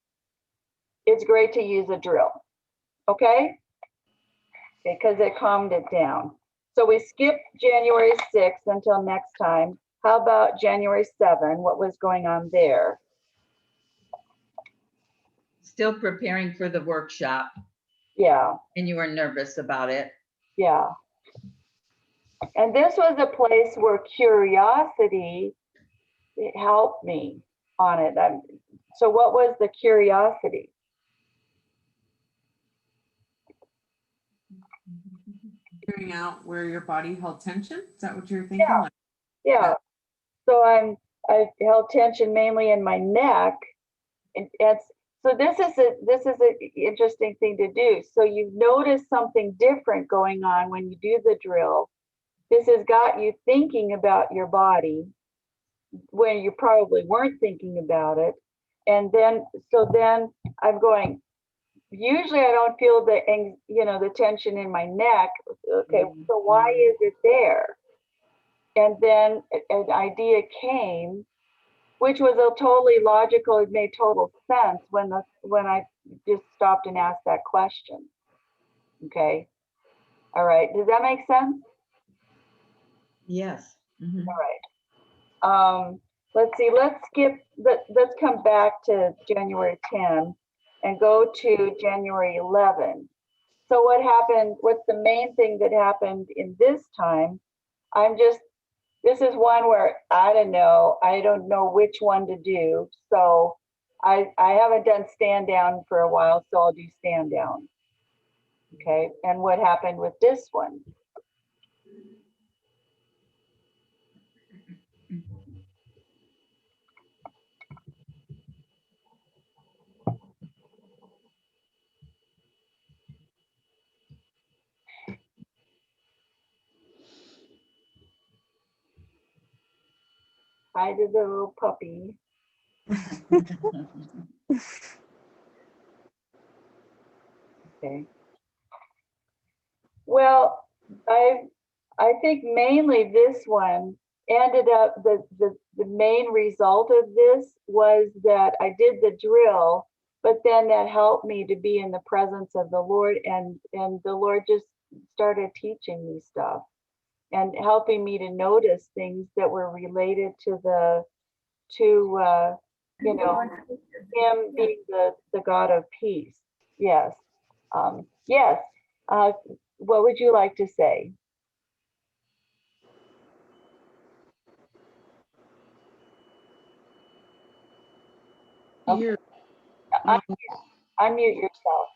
it's great to use a drill. Okay? Because it calmed it down. So we skipped January 6th until next time. How about January 7th? What was going on there? Still preparing for the workshop. Yeah. And you were nervous about it. Yeah. And this was a place where curiosity, it helped me on it. So what was the curiosity? Figuring out where your body held tension. Is that what you're thinking? Yeah. So I held tension mainly in my neck. And so this is an interesting thing to do. So you've noticed something different going on when you do the drill. This has got you thinking about your body when you probably weren't thinking about it. And then I'm going, usually I don't feel the tension in my neck. Okay, so why is it there? And then an idea came, which was a totally logical, it made total sense when I just stopped and asked that question. Okay. All right. Does that make sense? Yes. Mm-hmm. All right. Let's see, let's come back to January 10 and go to January 11. So what happened, what's the main thing that happened in this time? This is one where I don't know which one to do. So I haven't done stand down for a while, so I'll do stand down. Okay, and what happened with this one? Hi to the little puppy. Okay. Well, I think mainly this one ended up, the main result of this was that I did the drill, but then that helped me to be in the presence of the Lord, and the Lord just started teaching me stuff and helping me to notice things that were related to him being the God of peace. Yes. Yes. What would you like to say? Okay. You're, Unmute yourself.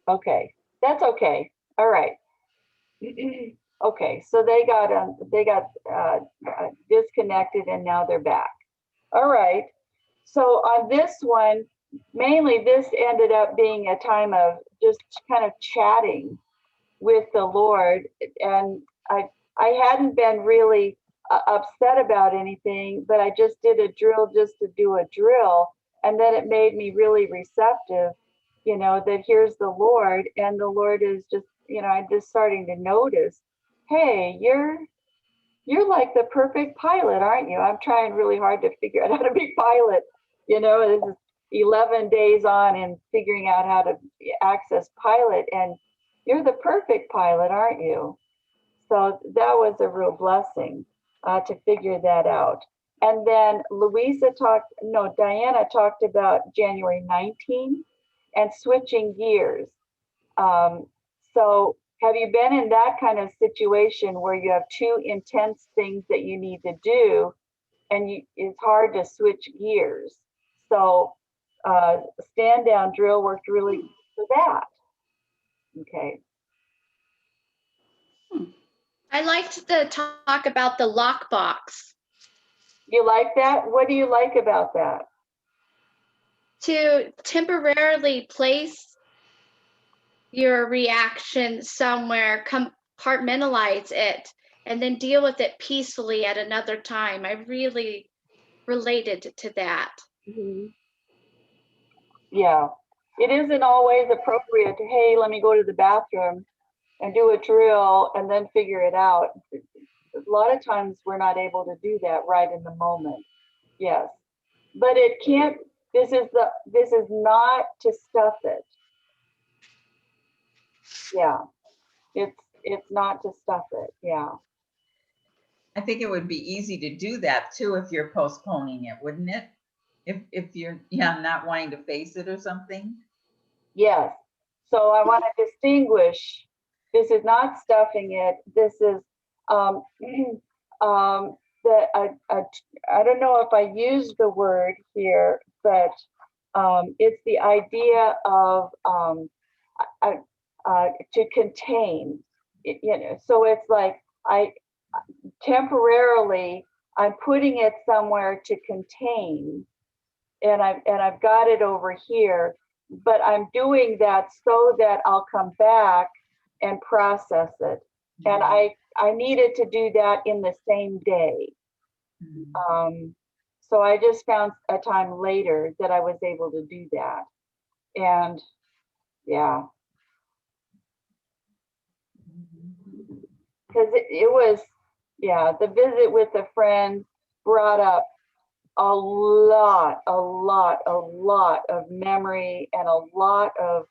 Okay, that's okay. All right. Okay, so they got disconnected and now they're back. All right. So on this one, mainly this ended up being a time of just kind of chatting with the Lord, and I hadn't been really upset about anything, but I just did a drill just to do a drill, and then it made me really receptive, that here's the Lord, and the Lord is just, I'm just starting to notice, hey, you're like the perfect pilot, aren't you? I'm trying really hard to figure out how to be pilot. This is 11 days on and figuring out how to access pilot, and you're the perfect pilot, aren't you? So that was a real blessing to figure that out. And then Diana talked about January 19th and switching gears. So have you been in that kind of situation where you have two intense things that you need to do and it's hard to switch gears? So stand down drill worked really good for that. Okay. I liked the talk about the lockbox. You like that? What do you like about that? To temporarily place your reaction somewhere, compartmentalize it, and then deal with it peacefully at another time. I really related to that. Yeah, it isn't always appropriate to, hey, let me go to the bathroom and do a drill and then figure it out. A lot of times we're not able to do that right in the moment. Yes, but it can't, this is not to stuff it. Yeah, it's not to stuff it. Yeah. I think it would be easy to do that too if you're postponing it, wouldn't it? If you're not wanting to face it or something. Yes. So I want to distinguish. This is not stuffing it. This is that I don't know if I use the word here, but it's the idea of to contain. So it's like temporarily I'm putting it somewhere to contain, and I've got it over here, but I'm doing that so that I'll come back and process it. And I needed to do that in the same day. So I just found a time later that I was able to do that. And yeah, because it was, yeah, the visit with a friend brought up a lot of memory and a lot of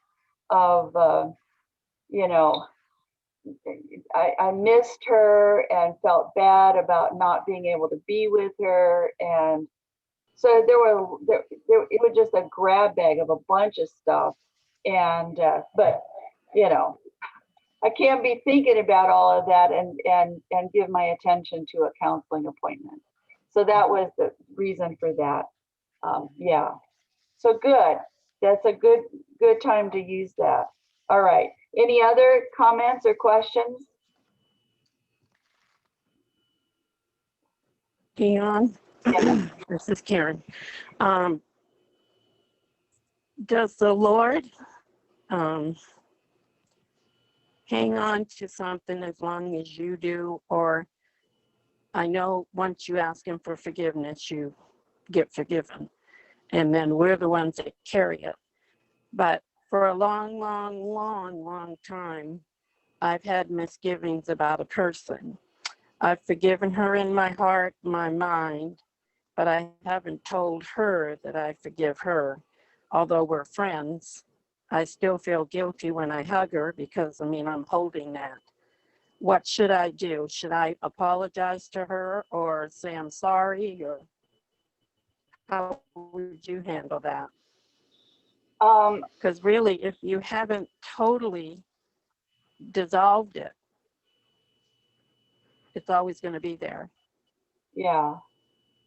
I missed her and felt bad about not being able to be with her. And so it was just a grab bag of a bunch of stuff. And, but, I can't be thinking about all of that and give my attention to a counseling appointment. So that was the reason for that. Yeah. So good. That's a good time to use that. All right. Any other comments or questions? Dion, Yeah. this is Karen. Does the Lord hang on to something as long as you do? Or I know once you ask him for forgiveness, you get forgiven. And then we're the ones that carry it. But for a long time, I've had misgivings about a person. I've forgiven her in my heart, my mind, but I haven't told her that I forgive her. Although we're friends, I still feel guilty when I hug her because, I'm holding that. What should I do? Should I apologize to her or say I'm sorry? Or how would you handle that? Because really, if you haven't totally dissolved it, it's always going to be there. Yeah.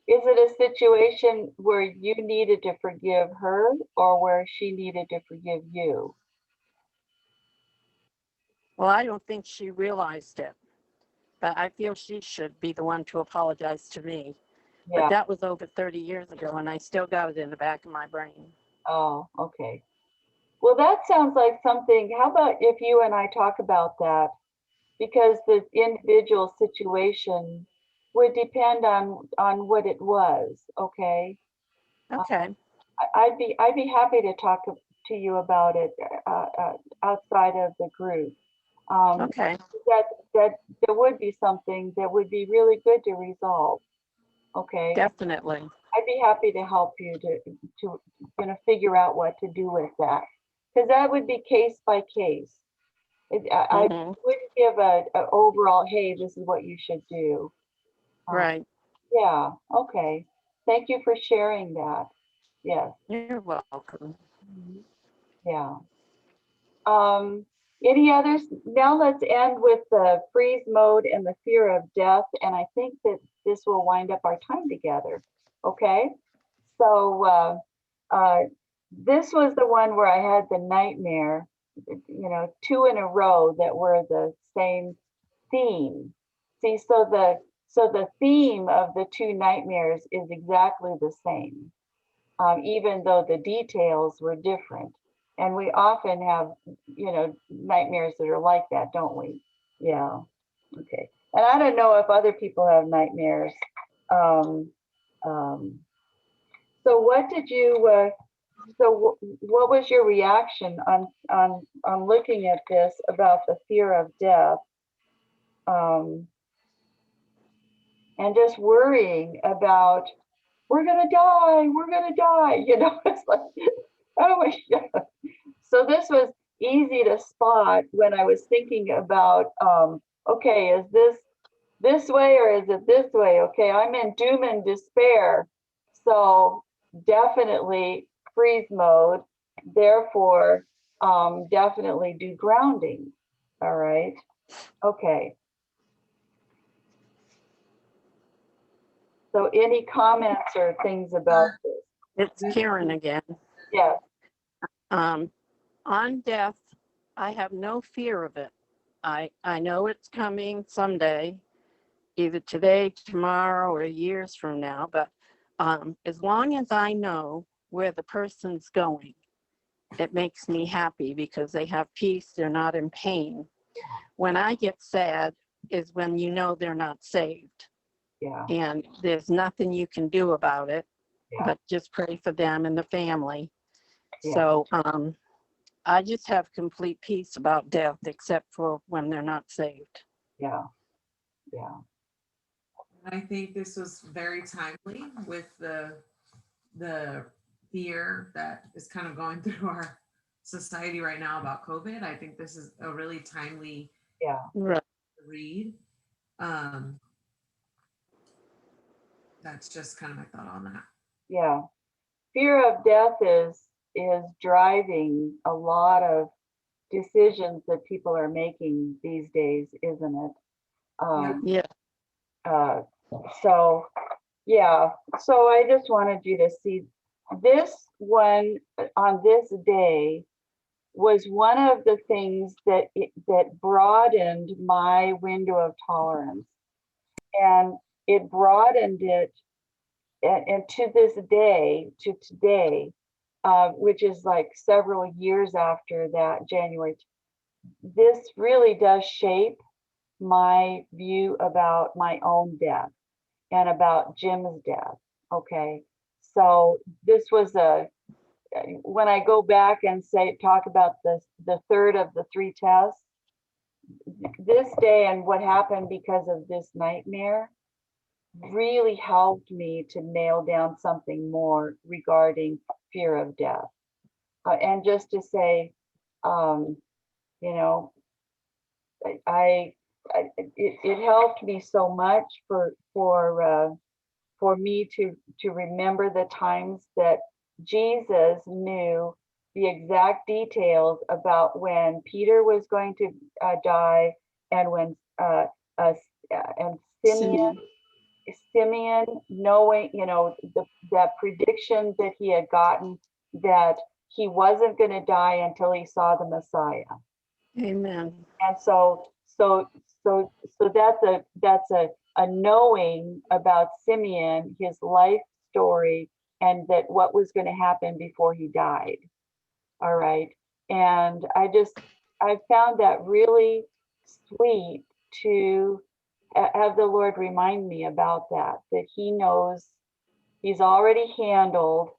Is it a situation where you needed to forgive her or where she needed to forgive you? Well, I don't think she realized it, but I feel she should be the one to apologize to me. Yeah. But that was over 30 years ago, and I still got it in the back of my brain. Oh, okay. Well, that sounds like something. How about if you and I talk about that? Because the individual situation would depend on what it was. Okay. Okay. I'd be happy to talk to you about it outside of the group. Okay. That there would be something that would be really good to resolve. Okay. Definitely. I'd be happy to help you to figure out what to do with that, because that would be case by case. I wouldn't give a overall, hey, this is what you should do. Right. Yeah, okay. Thank you for sharing that. Yes, You're welcome. yeah. Any others? Now let's end with the freeze mode and the fear of death. And I think that this will wind up our time together. Okay. So this was the one where I had the nightmare, two in a row that were the same theme. See, so the theme of the two nightmares is exactly the same, even though the details were different. And we often have, nightmares that are like that, don't we? Yeah. Okay. And I don't know if other people have nightmares. Um, um, so what did you? What was your reaction on looking at this about the fear of death, and just worrying about we're gonna die, we're gonna die? It's like, oh my God. So this was easy to spot when I was thinking about, okay, is this way or is it this way? Okay, I'm in doom and despair. So definitely freeze mode. Therefore, definitely do grounding. All right. Okay. So any comments or things about this? It's Karen again. Yes. On death, I have no fear of it. I know it's coming someday, either today, tomorrow, or years from now. But as long as I know where the person's going, it makes me happy because they have peace. They're not in pain. When I get sad is when you know they're not saved, Yeah. and there's nothing you can do about it, Yeah. but just pray for them and the family. Yeah. So I just have complete peace about death, except for when they're not saved. Yeah. Yeah. I think this was very timely with the fear that is kind of going through our society right now about COVID. I think this is a really timely Yeah. Right. read. That's just kind of my thought on that. Yeah. Fear of death is driving a lot of decisions that people are making these days, isn't it? Yeah. Uh, so yeah, so I just wanted you to see this one on this day was one of the things that broadened my window of tolerance, and it broadened it, and to this day, to today, which is like several years after that January, this really does shape my view about my own death and about Jim's death. Okay. So this was when I go back and talk about the third of the three tests, this day and what happened because of this nightmare really helped me to nail down something more regarding fear of death. And just to say, um, you know, I, it helped me so much for me to remember the times that Jesus knew the exact details about when Peter was going to die, and when and Simeon, knowing, that prediction that he had gotten, that he wasn't going to die until he saw the Messiah. Amen. And so that's a knowing about Simeon, his life story, and that what was going to happen before he died. All right. And I found that really sweet to have the Lord remind me about that he knows, he's already handled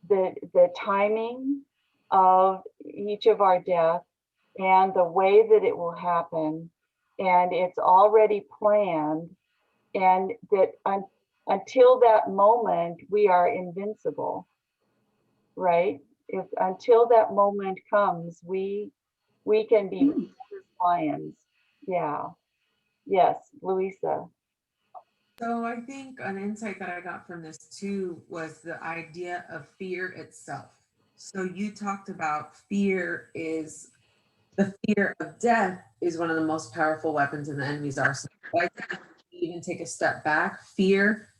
the timing of each of our deaths and the way that it will happen. And it's already planned, and that until that moment, we are invincible, right? If until that moment comes, we can be lions. Yeah. Yes, Louisa. So I think an insight that I got from this too was the idea of fear itself. So you talked about fear is the fear of death is one of the most powerful weapons in the enemy's arsenal. But I think if we even take a step back, fear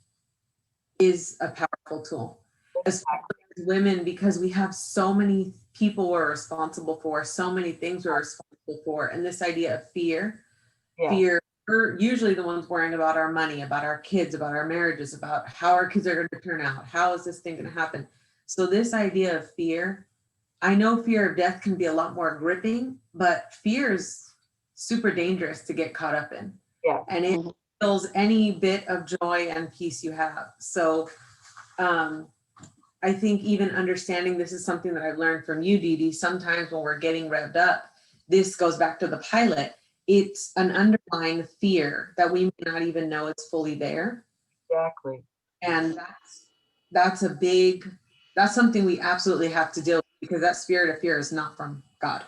is a powerful tool, especially as women, because we have so many people we're responsible for, so many things we're responsible for. And this idea of fear, Yeah. fear, we're usually the ones worrying about our money, about our kids, about our marriages, about how our kids are going to turn out. How is this thing going to happen? So this idea of fear, I know fear of death can be a lot more gripping, but fear is super dangerous to get caught up in. Yeah. And it kills any bit of joy and peace you have. So I think even understanding this is something that I've learned from you, Dee Dee. Sometimes when we're getting revved up, this goes back to the pilot. It's an underlying fear that we may not even know it's fully there. Exactly. And that's something we absolutely have to deal with, because that spirit of fear is not from God.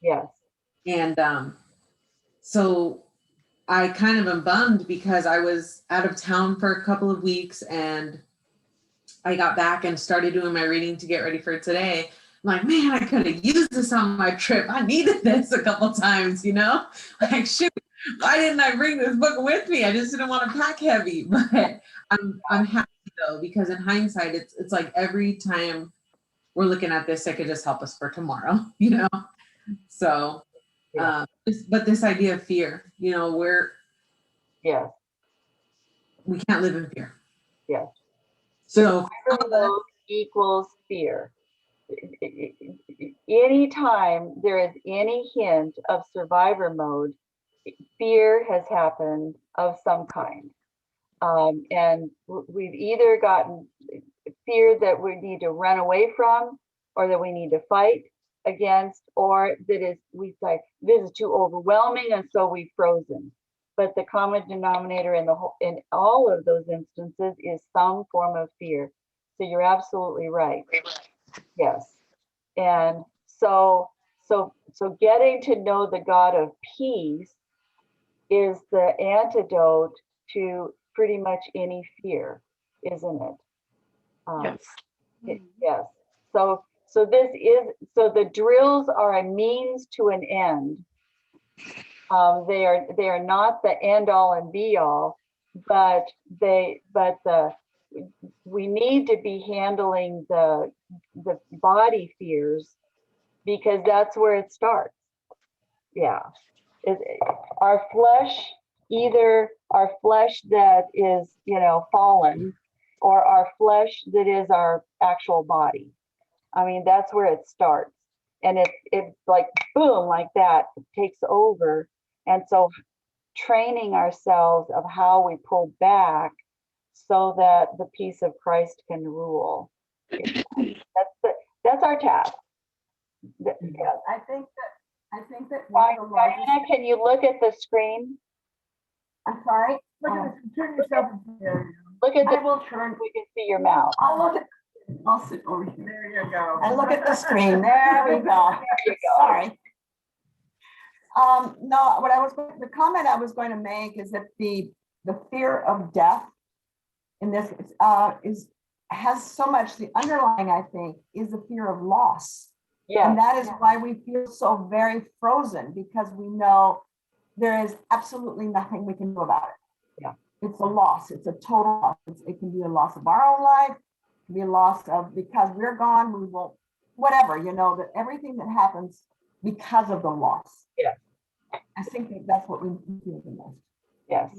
Yes. And so I kind of am bummed because I was out of town for a couple of weeks and I got back and started doing my reading to get ready for today. I'm like, man, I could have used this on my trip. I needed this a couple times, you know? Like, shoot, why didn't I bring this book with me? I just didn't want to pack heavy. But I'm happy though, because in hindsight, it's like every time we're looking at this, it could just help us for tomorrow, you know? So, but this idea of fear, you know, we can't live in fear. Yes. So Overload equals fear. Anytime there is any hint of survivor mode, fear has happened of some kind. And we've either gotten fear that we need to run away from, or that we need to fight against, or that is we like this is too overwhelming, and so we've frozen. But the common denominator in all of those instances is some form of fear. So you're absolutely right. Yes. And so getting to know the God of peace is the antidote to pretty much any fear, isn't it? Yes. Yes. So the drills are a means to an end. They are not the end all and be all, but we need to be handling the body fears, because that's where it starts. Yeah. Our flesh, either our flesh that is, fallen, or our flesh that is our actual body. I mean, that's where it starts. And it's like, boom, like that, it takes over. And so training ourselves of how we pull back so that the peace of Christ can rule. That's our task. Yeah. I think that Diana, can you look at the screen? I'm sorry. Turn yourself. Look at I will turn. We can see your mouth. I'll sit over here. There you go. And look at the screen. There we go. There you go. Sorry. No, the comment I was going to make is that the fear of death in this has so much, the underlying, I think, is the fear of loss. Yeah. And that is why we feel so very frozen, because we know there is absolutely nothing we can do about it. Yeah. It's a loss. It's a total loss. It can be a loss of our own life. It can be a loss of, because we're gone, we won't, whatever, that everything that happens because of the loss. Yeah. I think that's what we feel the most. Yes,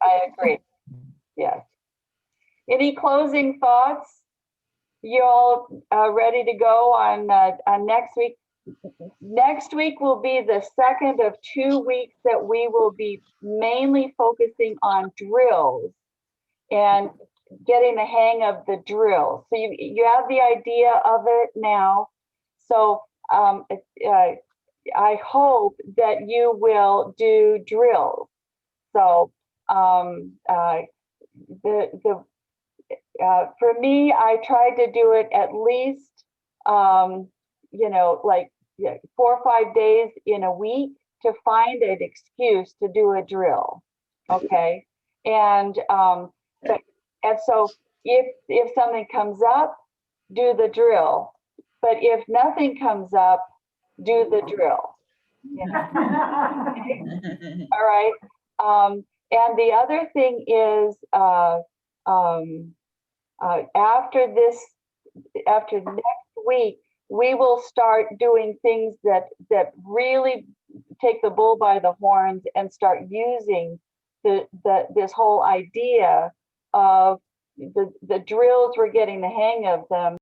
I agree. Yes. Any closing thoughts? You all ready to go on next week? Next week will be the second of 2 weeks that we will be mainly focusing on drills and getting the hang of the drill. So you have the idea of it now. So I hope that you will do drills. So for me, I tried to do it at least, like 4 or 5 days in a week to find an excuse to do a drill. Okay. And and so if something comes up, do the drill. But if nothing comes up, do the drill. You know? All right. And the other thing is after next week, we will start doing things that really take the bull by the horns and start using this whole idea of the drills. We're getting the hang of them.